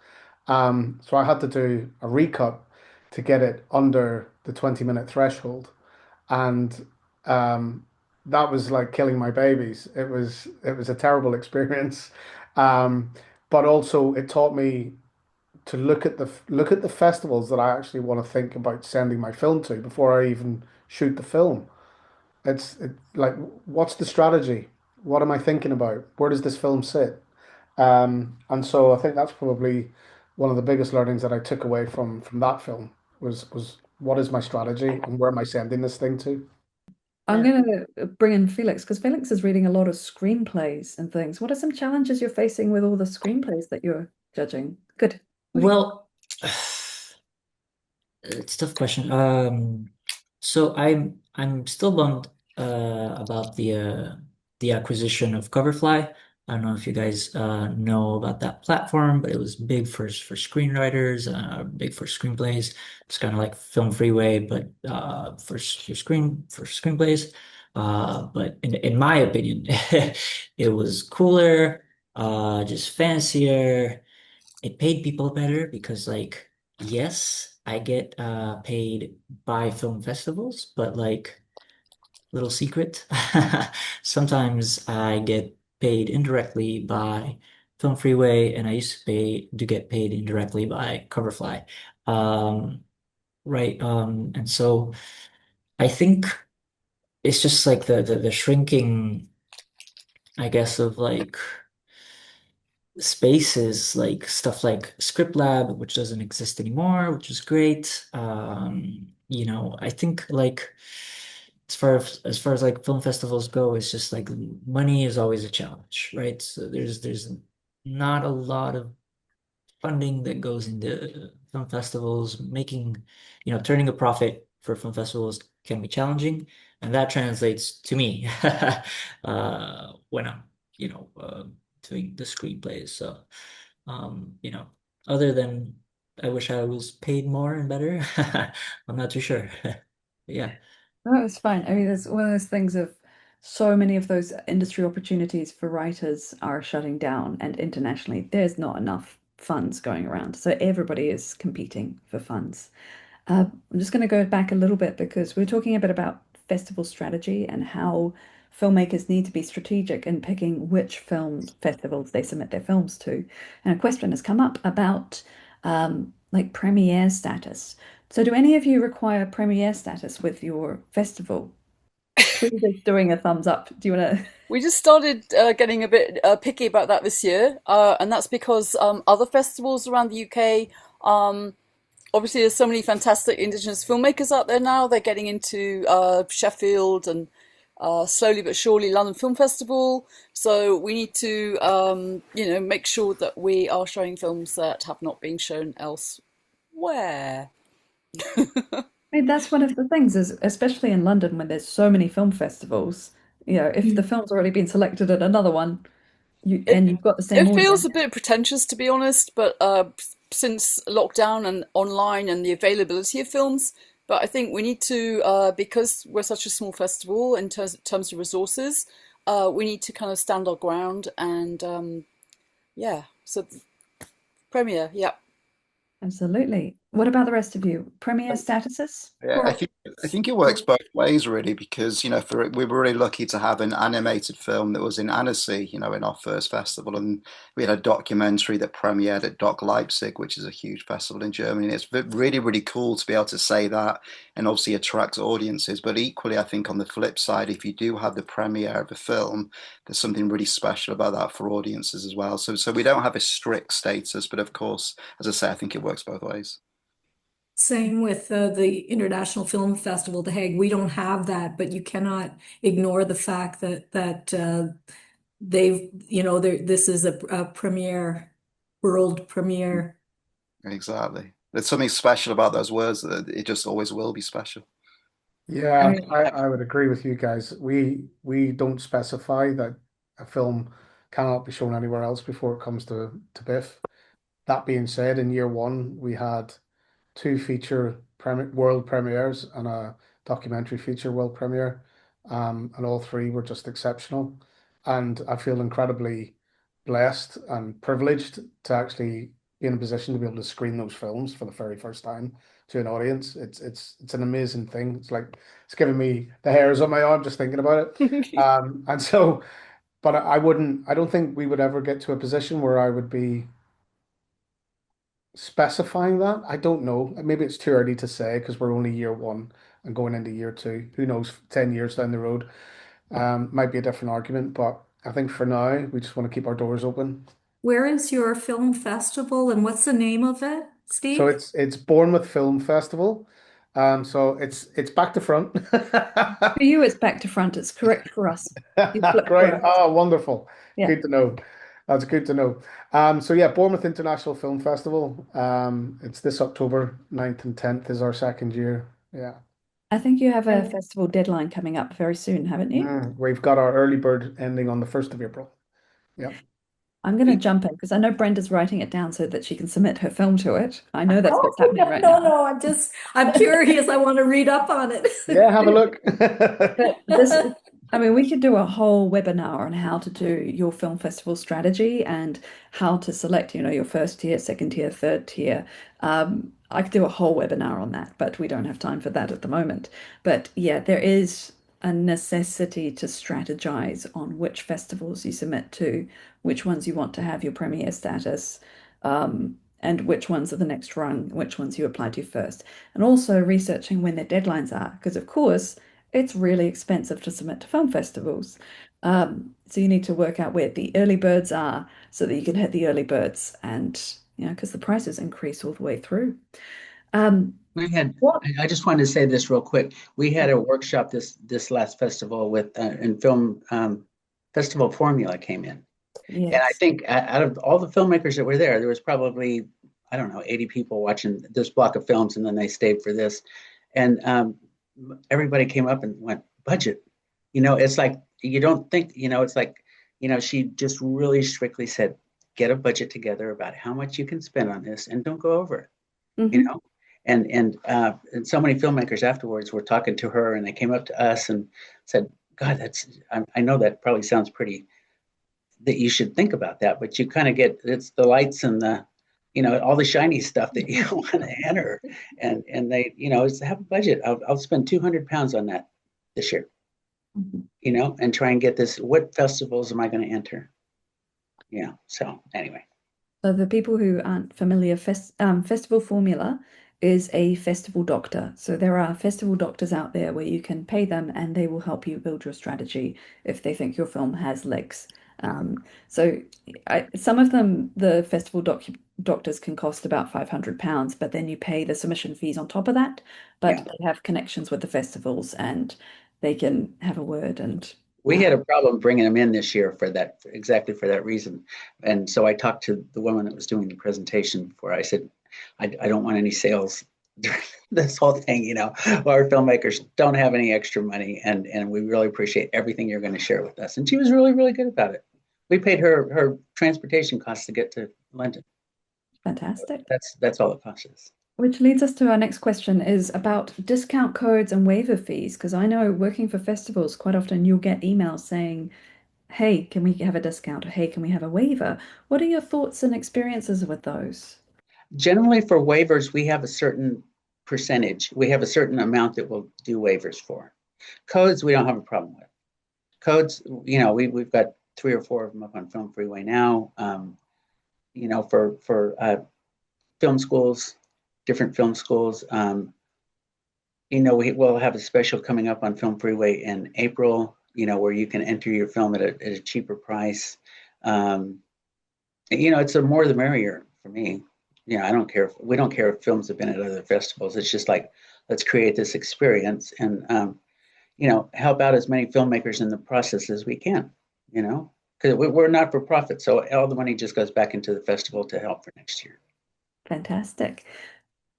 So I had to do a recut to get it under the 20-minute threshold. And that was like killing my babies. It was a terrible experience. Um, but also it taught me to look at the festivals that I actually want to think about sending my film to before I even shoot the film. Like, what's the strategy? What am I thinking about? Where does this film sit? And so I think that's probably one of the biggest learnings that I took away from that film was what is my strategy and where am I sending this thing to? I'm Yeah. going to bring in Felix because Felix is reading a lot of screenplays and things. What are some challenges you're facing with all the screenplays that you're judging? Good. Well, it's a tough question. So I'm still bummed about the acquisition of Coverfly. I don't know if you guys know about that platform, but it was big for screenwriters, big for screenplays. It's kind of like Film Freeway, but for screenplays. But in my opinion, it was cooler, just fancier. It paid people better because like yes, I get paid by film festivals, but like little secret, sometimes I get paid indirectly by Film Freeway, and I used to get paid indirectly by Coverfly. Um, right. And so I think it's just like the shrinking, I guess, of like spaces like stuff like Script Lab, which doesn't exist anymore, which is great. I think like as far as like film festivals go, it's just like money is always a challenge, right? So there's not a lot of funding that goes into film festivals. Turning a profit for film festivals can be challenging, and that translates to me when I'm, doing the screenplays. So, you know, other than I wish I was paid more and better, I'm not too sure. Yeah. No, it's fine. I mean, it's one of those things of so many of those industry opportunities for writers are shutting down, and internationally, there's not enough funds going around. So everybody is competing for funds. I'm just going to go back a little bit because we're talking a bit about festival strategy and how filmmakers need to be strategic in picking which film festivals they submit their films to. And a question has come up about like premiere status. So, do any of you require premiere status with your festival? Tweed is doing a thumbs up. Do you want to? We just started getting a bit picky about that this year, and that's because other festivals around the UK, obviously, there's so many fantastic Indigenous filmmakers out there now. They're getting into Sheffield and slowly but surely London Film Festival. So we need to, make sure that we are showing films that have not been shown elsewhere. I mean, that's one of the things is, especially in London, when there's so many film festivals, if the film's already been selected at another one, It you've got the same it feels audience. a bit pretentious, to be honest, but since lockdown and online and the availability of films, but I think we need to, because we're such a small festival in terms of resources, we need to kind of stand our ground and yeah. So premiere, yeah. Absolutely. What about the rest of you? Premiere statuses? Yeah, Well, I think it works both ways really because we were really lucky to have an animated film that was in Annecy, in our first festival, and we had a documentary that premiered at Doc Leipzig, which is a huge festival in Germany. And it's really really cool to be able to say that and obviously attract audiences. But equally, I think on the flip side, if you do have the premiere of a film, there's something really special about that for audiences as well. So we don't have a strict status, but of course, as I say, I think it works both ways. same with the International Film Festival, The Hague. We don't have that, but you cannot ignore the fact that they've, this is a premiere, world premiere. Exactly. There's something special about those words that it just always will be special. Yeah, I I would agree with you guys. We don't specify that a film cannot be shown anywhere else before it comes to BIFF. That being said, in year one, we had two world premieres and a documentary feature world premiere, and all three were just exceptional. And I feel incredibly blessed and privileged to actually be in a position to be able to screen those films for the very first time to an audience. It's an amazing thing. It's giving me the hairs on my arm just thinking about it. And so, but I don't think we would ever get to a position where I would be specifying that. I don't know. Maybe it's too early to say because we're only year one and going into year two. Who knows? 10 years down the road, might be a different argument. But I think for now, we just want to keep our doors open. Where is your film festival and what's the name of it, So Steve? it's Bournemouth Film Festival. So it's back to front. For you, it's back to front. It's correct for us. You flip for Great. us. Oh, wonderful. Yeah. Good to know. That's good to know. So yeah, Bournemouth International Film Festival. It's this October 9th and 10th is our second year. Yeah. I think you have a festival deadline coming up very soon, haven't you? We've got our early bird ending on the 1st of April. Yep. I'm going to jump in because I know Brenda's writing it down so that she can submit her film to it. I know that's what's happening right now. No, I'm curious. I want to read up on it. Yeah, have a look. But this, I mean, we could do a whole webinar on how to do your film festival strategy and how to select, your first tier, second tier, third tier. I could do a whole webinar on that, but we don't have time for that at the moment. But yeah, there is a necessity to strategize on which festivals you submit to, which ones you want to have your premiere status, and which ones are the next rung, which ones you apply to first. And also researching when their deadlines are, because of course, it's really expensive to submit to film festivals. So you need to work out where the early birds are so that you can hit the early birds and, because the prices increase all the way through. I just wanted to say this real quick. We had a workshop this last festival with and film festival formula came in. Yes. And I think out of all the filmmakers that were there was probably, I don't know, 80 people watching this block of films, and then they stayed for this. And everybody came up and went, budget. It's like, you don't think, it's like, she just really strictly said, get a budget together about how much you can spend on this and don't go over it, And so many filmmakers afterwards were talking to her, and they came up to us and said, God, I know that probably sounds pretty, that you should think about that, but you kind of it's the lights and the, all the shiny stuff that you want to enter. And they, it's have a budget. I'll spend 200 pounds on that this year, and try and get this. What festivals am I going to enter? Yeah. So anyway. So the people who aren't familiar, festival formula is a festival doctor. So there are festival doctors out there where you can pay them and they will help you build your strategy if they think your film has legs. So some of them, the festival doctors can cost about £500, but then you pay the submission fees on top of that. But they have connections with the festivals and they can have a word. And we had a problem bringing them in this year exactly for that reason. And so I talked to the woman that was doing the presentation before. I said, I don't want any sales during this whole thing. Our filmmakers don't have any extra money, and we really appreciate everything you're going to share with us. And she was really, really good about it. We paid her transportation costs to get to London. Fantastic. That's all it costs us. Which leads us to our next question is about discount codes and waiver fees, because I know working for festivals, quite often you'll get emails saying, hey, can we have a discount? Or hey, can we have a waiver? What are your thoughts and experiences with those? Generally for waivers, we have a certain percentage. We have a certain amount that we'll do waivers for. Codes, we don't have a problem with. Codes, we've got 3 or 4 of them up on Film Freeway now. For film schools, different film schools. We will have a special coming up on Film Freeway in April, where you can enter your film at a cheaper price. It's a more the merrier for me. I don't care. We don't care if films have been at other festivals. It's just like, let's create this experience and, help out as many filmmakers in the process as we can, because we're not for profit. So all the money just goes back into the festival to help for next year. Fantastic.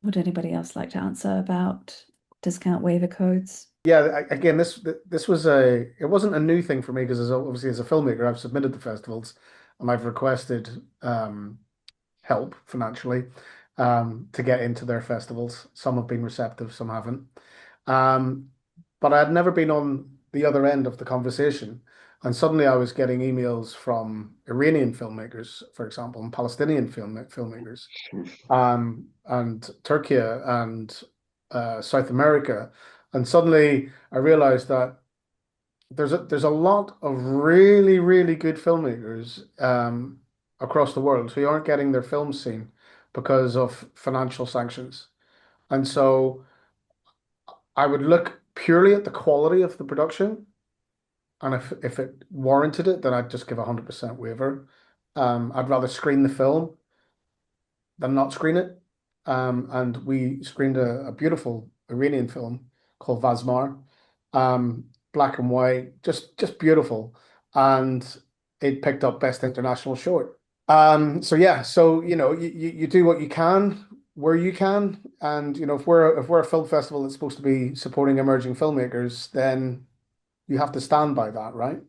Would anybody else like to answer about discount waiver codes? Yeah, again, this was it wasn't a new thing for me because obviously as a filmmaker, I've submitted to festivals and I've requested help financially to get into their festivals. Some have been receptive, some haven't. But I had never been on the other end of the conversation. And suddenly I was getting emails from Iranian filmmakers, for example, and Palestinian filmmakers, and Turkey and South America. And suddenly I realized that there's a lot of really, really good filmmakers across the world who aren't getting their films seen because of financial sanctions. And so I would look purely at the quality of the production. And if it warranted it, then I'd just give 100% waiver. I'd rather screen the film than not screen it. and we screened a beautiful Iranian film called Vazmar, black and white, just beautiful, and it picked up Best International Short. So yeah, so you do what you can where you can, and if we're a film festival that's supposed to be supporting emerging filmmakers, then you have to stand by that, right?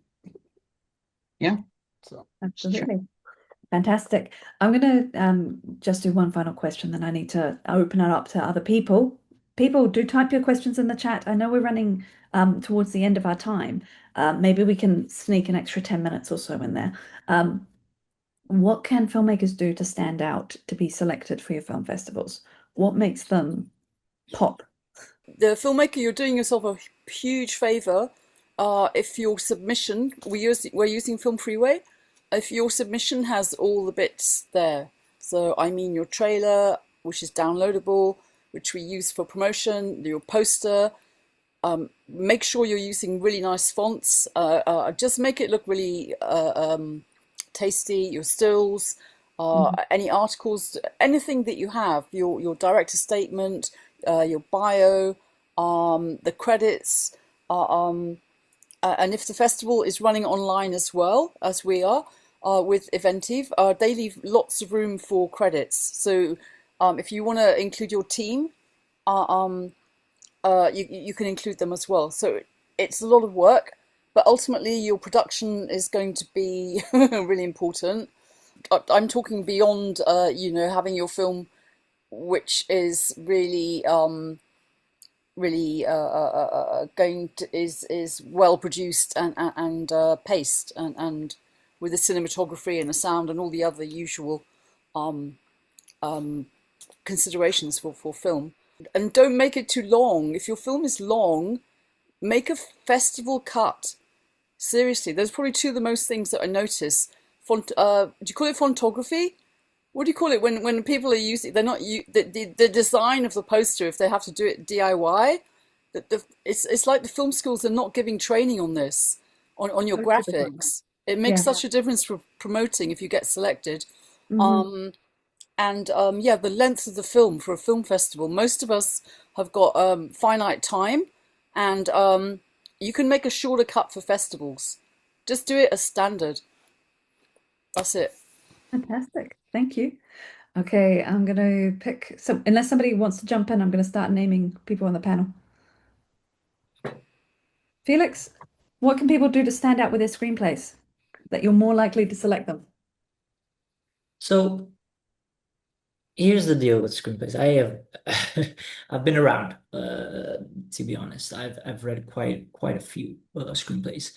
Yeah. So Absolutely. Fantastic. I'm going to just do one final question, then I need to open it up to other people. People, do type your questions in the chat. I know we're running towards the end of our time. Maybe we can sneak an extra 10 minutes or so in there. What can filmmakers do to stand out to be selected for your film festivals? What makes them pop? The filmmaker, you're doing yourself a huge favor. If your submission, we're using Film Freeway, if your submission has all the bits there. So I mean your trailer, which is downloadable, which we use for promotion, your poster. Make sure you're using really nice fonts. Just make it look really tasty. Your stills, any articles, anything that you have, your director statement, your bio, the credits, and if the festival is running online as well as we are with Eventive, they leave lots of room for credits. So if you want to include your team, you can include them as well. So it's a lot of work, but ultimately your production is going to be really important. I'm talking beyond, having your film, which is really, is well produced and paced and with the cinematography and the sound and all the other usual considerations for film. And don't make it too long. If your film is long, make a festival cut. Seriously, those are probably two of the most things that I notice. Do you call it fontography? What do you call it when people are using? They're not the design of the poster. If they have to do it DIY, it's like the film schools are not giving training on this, on your graphics. It makes such a difference for promoting if you get selected. The length of the film for a film festival. Most of us have got finite time, and you can make a shorter cut for festivals. Just do it as standard. That's it. Fantastic. Thank you. Okay, I'm going to pick some, unless somebody wants to jump in, I'm going to start naming people on the panel. Felix, what can people do to stand out with their screenplays that you're more likely to select them? So here's the deal with screenplays. I've been around, to be honest. I've read quite a few screenplays.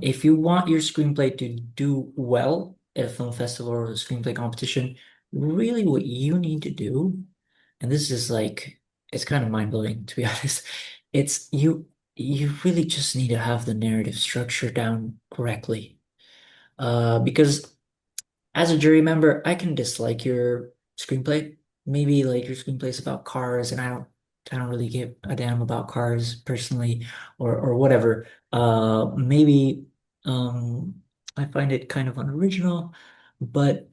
If you want your screenplay to do well at a film festival or a screenplay competition, really what you need to do, and this is it's kind of mind-blowing to be honest, it's you really just need to have the narrative structure down correctly. Because as a jury member, I can dislike your screenplay. Maybe your screenplay's about cars, and I don't really give a damn about cars personally, or whatever. Maybe I find it kind of unoriginal, but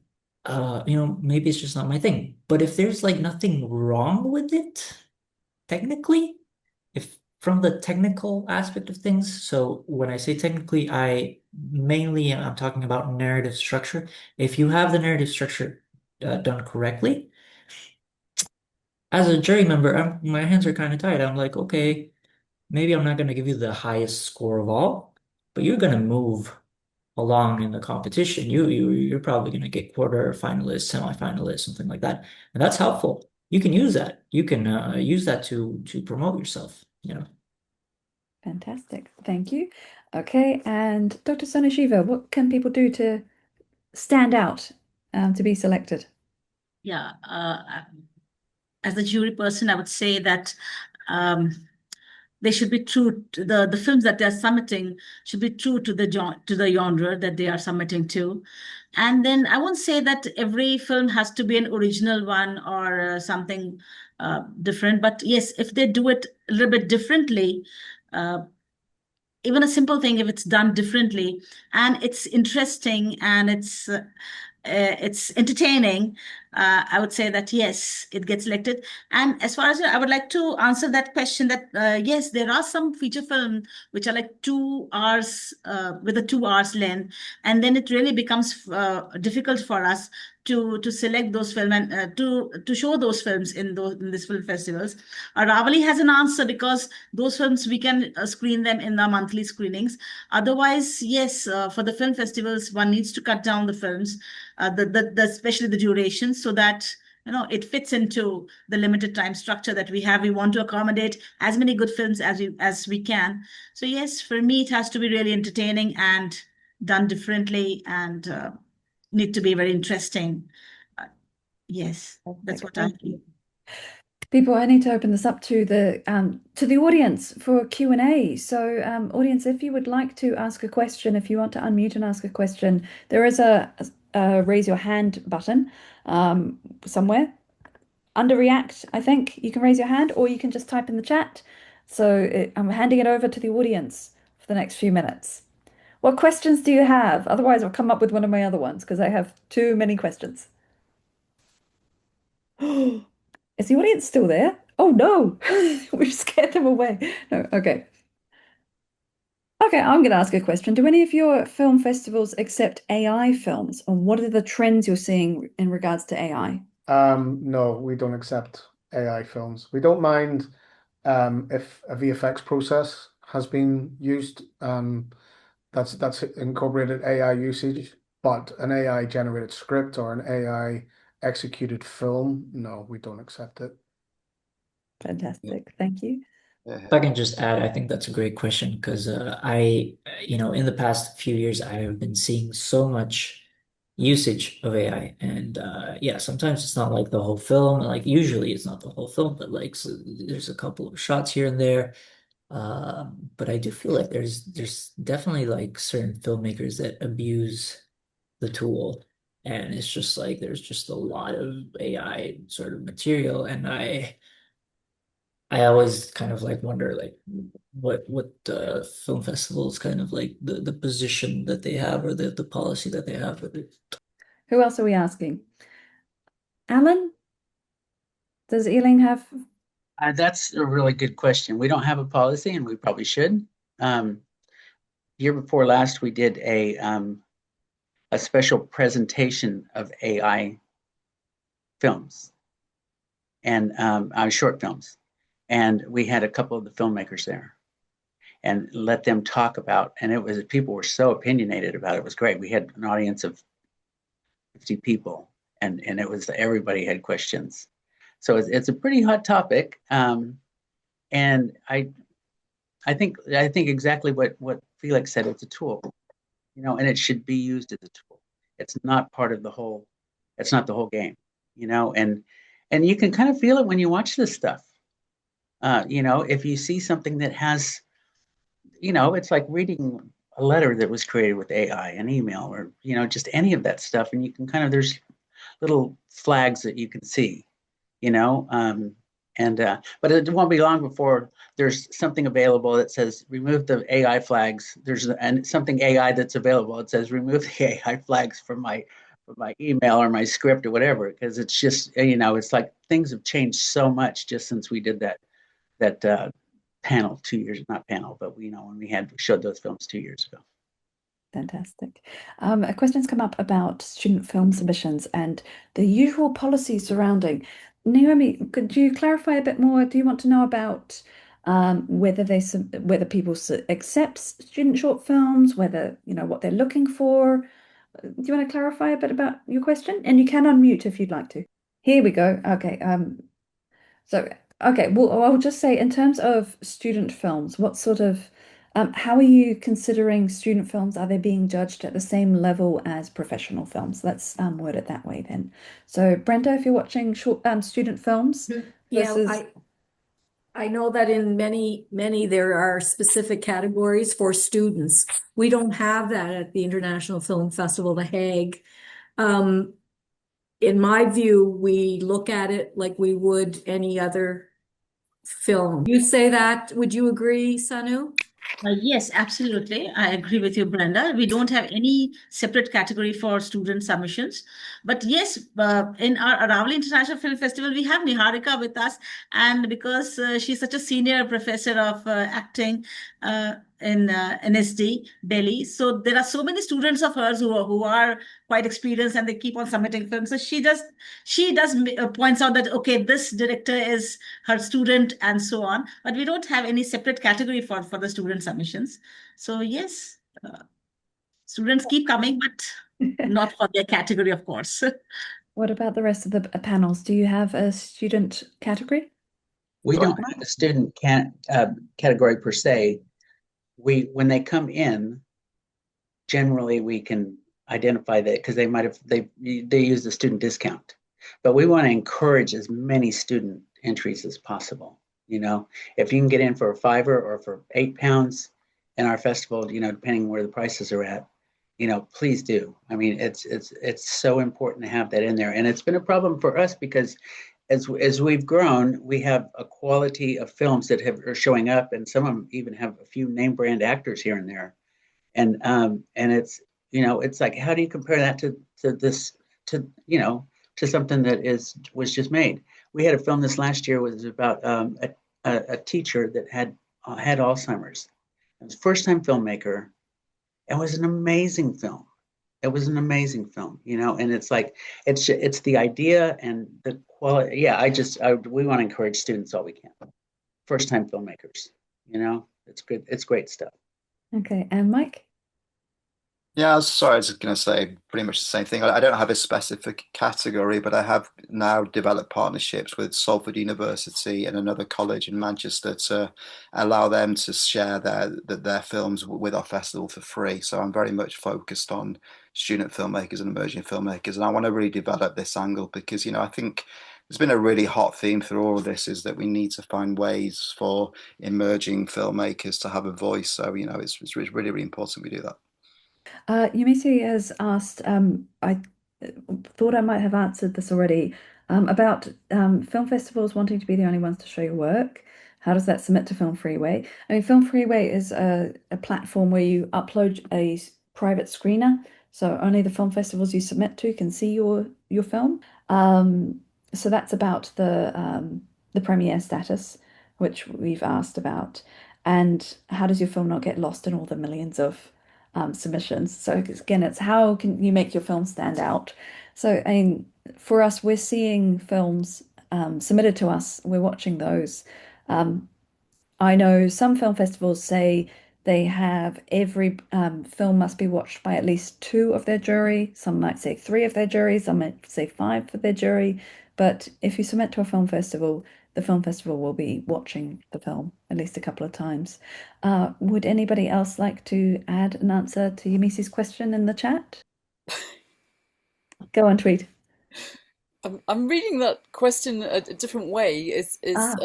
maybe it's just not my thing. But if there's nothing wrong with it, technically, if from the technical aspect of things, so when I say technically, I'm talking about narrative structure. If you have the narrative structure done correctly, as a jury member, my hands are kind of tied. I'm like, okay, maybe I'm not going to give you the highest score of all, but you're going to move along in the competition. You're probably going to get quarter finalist, semi-finalist, something like that, and that's helpful. You can use that. You can use that to promote yourself. Fantastic. Thank you. Okay, and Dr. Sonu Shiva, what can people do to stand out to be selected? Yeah, as a jury person, I would say that they should be true to the films that they're submitting should be true to the genre that they are submitting to. And then I won't say that every film has to be an original one or something different, but yes, if they do it a little bit differently, even a simple thing, if it's done differently and it's interesting and it's entertaining, I would say that yes, it gets selected. And as far as I would like to answer that question, that yes, there are some feature film which are like 2 hours with a 2 hours length, and then it really becomes difficult for us to select those films and to show those films in these film festivals. Aravali has an answer because those films we can screen them in the monthly screenings. Otherwise, yes, for the film festivals, one needs to cut down the films, especially the duration, so that it fits into the limited time structure that we have. We want to accommodate as many good films as we can. So yes, for me, it has to be really entertaining and done differently and need to be very interesting. Yes, that's what I feel. People, I need to open this up to the audience for Q&A. So, audience, if you would like to ask a question, if you want to unmute and ask a question, there is a raise your hand button somewhere. Under React, I think you can raise your hand, or you can just type in the chat. So I'm handing it over to the audience for the next few minutes. What questions do you have? Otherwise, I'll come up with one of my other ones because I have too many questions. Is the audience still there? Oh no, we've scared them away. No, okay. Okay, I'm going to ask a question. Do any of your film festivals accept AI films, or what are the trends you're seeing in regards to AI? No, we don't accept AI films. We don't mind if a VFX process has been used. That's incorporated AI usage, but an AI generated script or an AI executed film, no, we don't accept it. Fantastic, thank you. If I can just add, I think that's a great question because in the past few years, I have been seeing so much usage of AI, and yeah, sometimes it's not like the whole film. Like usually, it's not the whole film, but like so there's a couple of shots here and there. But I do feel like there's definitely like certain filmmakers that abuse the tool, and it's just like there's just a lot of AI sort of material, and I always kind of like wonder like what film festivals kind of like the position that they have or the policy that they have with it. Who else are we asking? Alan? Does Ealing have? That's a really good question. We don't have a policy, and we probably should. Year before last, we did a special presentation of AI films and short films, and we had a couple of the filmmakers there and let them talk about. And it was people were so opinionated about it. It was great. We had an audience of 50 people, and it was everybody had questions. So it's a pretty hot topic, and I think exactly what Felix said. It's a tool, and it should be used as a tool. It's not part of the whole. It's not the whole game, and you can kind of feel it when you watch this stuff. If you see something that has, it's like reading a letter that was created with AI, an email, or just any of that stuff, and you can kind of there's little flags that you can see, but it won't be long before there's something available that says remove the AI flags. There's something AI that's available. It says remove the AI flags from my email or my script or whatever, because it's just it's like things have changed so much just since we did that panel 2 years, not panel, but when we showed those films 2 years ago. Fantastic. A question's come up about student film submissions and the usual policy surrounding. Naomi, could you clarify a bit more? Do you want to know about whether people accept student short films, whether what they're looking for? Do you want to clarify a bit about your question? And you can unmute if you'd like to. Here we go. Okay. Okay. Well, I'll just say in terms of student films, what sort of how are you considering student films? Are they being judged at the same level as professional films? Let's word it that way then. So, Brenda, if you're watching short student films, Yeah, I know that in many there are specific categories for students. We don't have that at the International Film Festival, The Hague. In my view, we look at it like we would any other film. You say that, would you agree, Sonu? Yes, absolutely. I agree with you, Brenda. We don't have any separate category for student submissions. But yes, in our Aravali International Film Festival, we have Niharika with us. And because she's such a senior professor of acting in NSD, Delhi, so there are so many students of hers who are quite experienced and they keep on submitting films. So she does points out that, okay, this director is her student and so on, but we don't have any separate category for the student submissions. So yes, students keep coming, but not for their category, of course. What about the rest of the panels? Do you have a student category? We don't have a student category per se. When they come in, generally we can identify that because they use the student discount, but we want to encourage as many student entries as possible. You know, if you can get in for a $5 or for £8 in our festival, you know, depending where the prices are at, you know, please do. I mean, it's so important to have that in there, and it's been a problem for us because as we've grown, we have a quality of films that are showing up, and some of them even have a few name brand actors here and there, and it's, you know, it's like, how do you compare that to this, to, you know, to something that was just made? We had a film this last year was about a teacher that had Alzheimer's. It was first time filmmaker. It was an amazing film. It was an amazing film, you know, and it's like, it's the idea and the quality. Yeah, we want to encourage students all we can. First time filmmakers, you know, it's good. It's great stuff. Okay, and Mike? Yeah, sorry, I was going to say pretty much the same thing. I don't have a specific category, but I have now developed partnerships with Salford University and another college in Manchester to allow them to share their films with our festival for free. So I'm very much focused on student filmmakers and emerging filmmakers, and I want to really develop this angle because, you know, I think there's been a really hot theme through all of this is that we need to find ways for emerging filmmakers to have a voice. So, you know, it's really, really important we do that. Yumisi has asked, I thought I might have answered this already, about film festivals wanting to be the only ones to show your work. How does that submit to Film Freeway? I mean, Film Freeway is a platform where you upload a private screener, so only the film festivals you submit to can see your film. So that's about the premiere status, which we've asked about. And how does your film not get lost in all the millions of submissions? So again, it's how can you make your film stand out? So I mean, for us, we're seeing films submitted to us. We're watching those. I know some film festivals say they have every film must be watched by at least 2 of their jury. Some might say 3 of their jury. Some might say 5 for their jury. But if you submit to a film festival, the film festival will be watching the film at least a couple of times. Would anybody else like to add an answer to Yumisi's question in the chat? Go on, Tweed. I'm reading that question a different way. Is as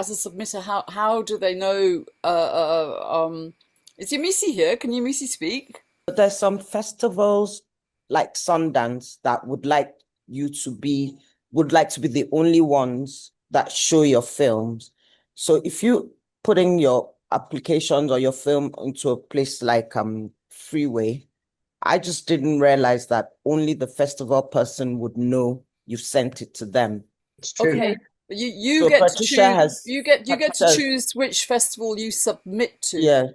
a submitter, how do they know? Is Yumisi here? Can Yumisi speak? There's some festivals like Sundance that would like to be the only ones that show your films. So if you putting your applications or your film into a place like Freeway, I just didn't realize that only the festival person would know you've sent it to them. It's true. Okay. You So get to Patricia choose. You get to choose which festival you submit to. Yeah.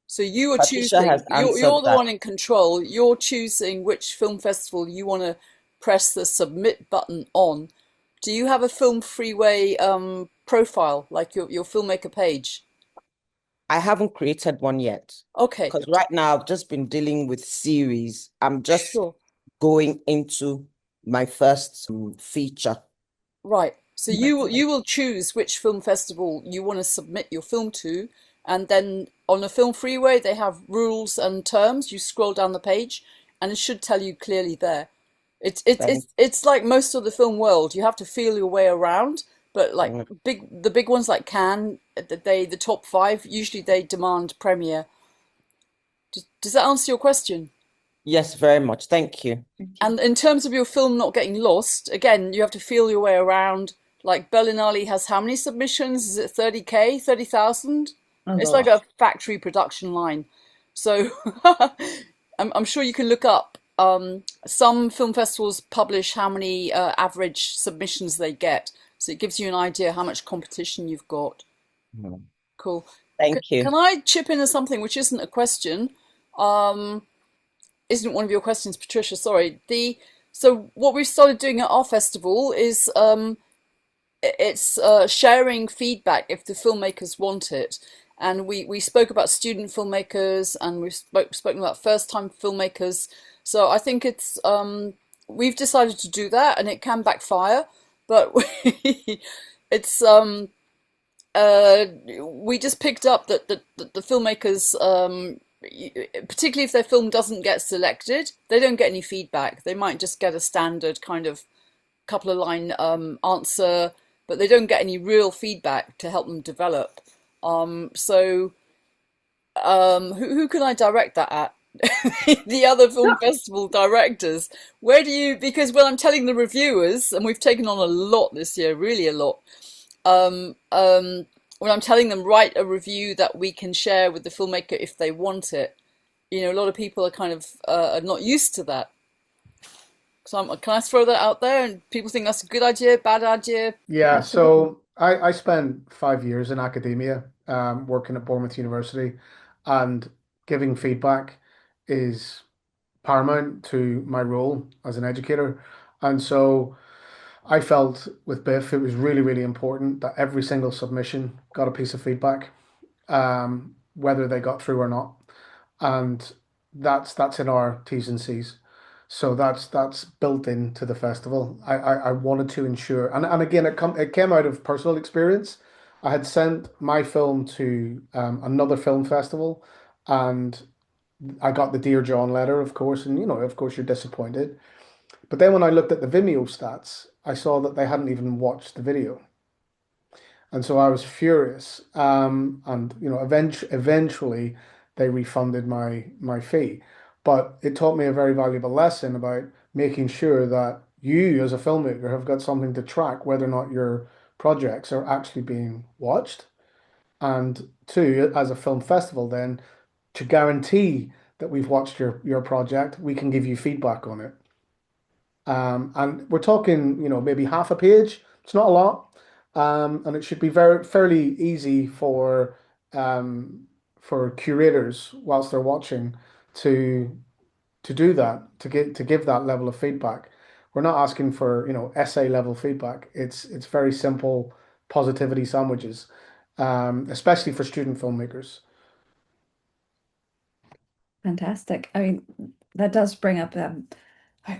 So you are Patricia choosing. has answered You're the that. one in control. You're choosing which film festival you want to press the submit button on. Do you have a Film Freeway profile, like your filmmaker page? I haven't created one yet. Okay. Because right now I've just been dealing with series. I'm just Sure. going into my first feature. Right. So you will choose which film festival you want to submit your film to, and then on a Film Freeway they have rules and terms. You scroll down the page, and it should tell you clearly there. It's like most of the film world. You have to feel your way around, but like the big ones like Cannes, the top 5 usually they demand premiere. Does that answer your question? Yes, very much. Thank you. And in terms of your film not getting lost, again, you have to feel your way around. Like Berlinale has how many submissions? Is it 30K, 30,000? Oh It's like gosh. a factory production line. So I'm sure you can look up. Some film festivals publish how many average submissions they get. So it gives you an idea how much competition you've got. Mm. Cool. Thank you. Can I chip in as something which isn't a question? Um, isn't one of your questions, Patricia? Sorry. So what we've started doing at our festival is it's sharing feedback if the filmmakers want it. And we spoke about student filmmakers, and we've spoken about first-time filmmakers. So I think it's we've decided to do that, and it can backfire, but it's we just picked up that the filmmakers, particularly if their film doesn't get selected, they don't get any feedback. They might just get a standard kind of couple of line answer, but they don't get any real feedback to help them develop. So who can I direct that at? The other film festival directors. Where do you? Because when I'm telling the reviewers, and we've taken on a lot this year, really a lot. Um, um, when I'm telling them write a review that we can share with the filmmaker if they want it, a lot of people are kind of are not used to that. So can I throw that out there? And people think that's a good idea, bad idea? Yeah, so I spent 5 years in academia, working at Bournemouth University, and giving feedback is paramount to my role as an educator. And so I felt with Biff it was really, really important that every single submission got a piece of feedback, whether they got through or not. And that's in our T's and C's. So that's built into the festival. I wanted to ensure, and again, it came out of personal experience. I had sent my film to another film festival, and I got the Dear John letter, of course, and of course, you're disappointed. But then when I looked at the Vimeo stats, I saw that they hadn't even watched the video. And so I was furious. And eventually they refunded my fee. But it taught me a very valuable lesson about making sure that you as a filmmaker have got something to track whether or not your projects are actually being watched. And two, as a film festival, then to guarantee that we've watched your project, we can give you feedback on it. And we're talking, maybe half a page. It's not a lot, and it should be very fairly easy um, for curators whilst they're watching to to do that to give that level of feedback. We're not asking for, essay level feedback. It's very simple positivity sandwiches, especially for student filmmakers. Fantastic. I mean, that does bring up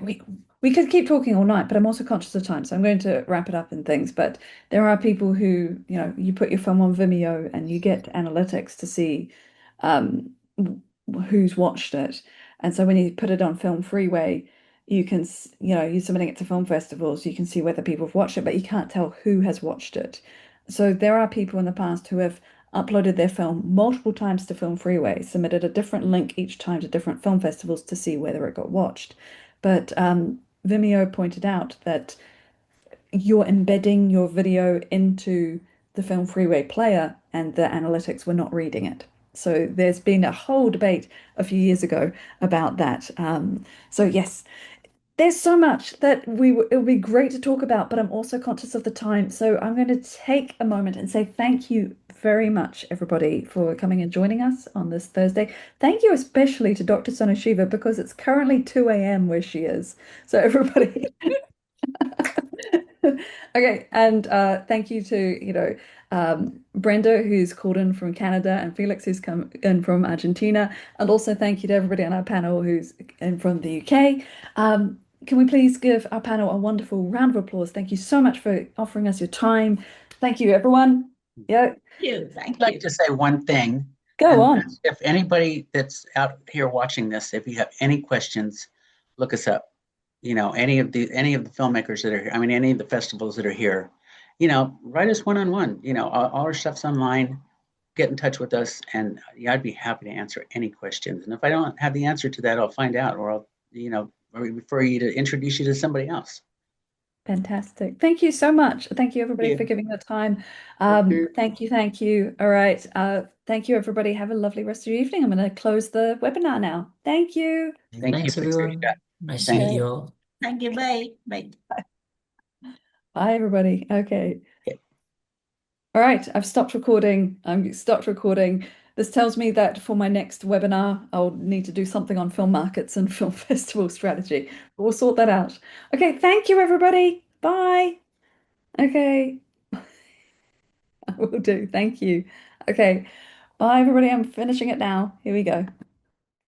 we we could keep talking all night, but I'm also conscious of time, so I'm going to wrap it up in things. But there are people who, you put your film on Vimeo and you get analytics to see um, who's watched it. And so when you put it on Film Freeway, you can, you're submitting it to film festivals, you can see whether people have watched it, but you can't tell who has watched it. So there are people in the past who have uploaded their film multiple times to Film Freeway, submitted a different link each time to different film festivals to see whether it got watched. But Vimeo pointed out that you're embedding your video into the Film Freeway player, and the analytics were not reading it. So there's been a whole debate a few years ago about that. So yes, there's so much that it would be great to talk about, but I'm also conscious of the time. So I'm going to take a moment and say thank you very much, everybody, for coming and joining us on this Thursday. Thank you especially to Dr. Sonu Shiva, because it's currently 2 a.m. where she is. So everybody. Okay, and thank you to, Brenda, who's called in from Canada, and Felix, who's come in from Argentina, and also thank you to everybody on our panel who's in from the UK. Can we please give our panel a wonderful round of applause? Thank you so much for offering us your time. Thank you, everyone. Yeah, I'd like to say one thing. go on. If anybody that's out here watching this, if you have any questions, look us up. Any of the filmmakers that are here, I mean, any of the festivals that are here, write us one-on-one. All our stuff's online. Get in touch with us, and I'd be happy to answer any questions. And if I don't have the answer to that, I'll find out, or I'll, refer you to introduce you to somebody else. Fantastic. Thank you so much. Thank you, everybody, for giving the time. Thank you. Thank you. All right. Thank you, everybody. Have a lovely rest of your evening. I'm going to close the webinar now. Thank you. Thank you, Thanks, everyone. Patricia. Nice to Thank meet you. you all. Thank you. Bye. Bye. Bye, everybody. Okay. Okay. All right. I've stopped recording. I'm stopped recording. This tells me that for my next webinar, I'll need to do something on film markets and film festival strategy. We'll sort that out. Okay. Thank you, everybody. Bye. Okay. I will do. Thank you. Okay. Bye, everybody. I'm finishing it now. Here we go.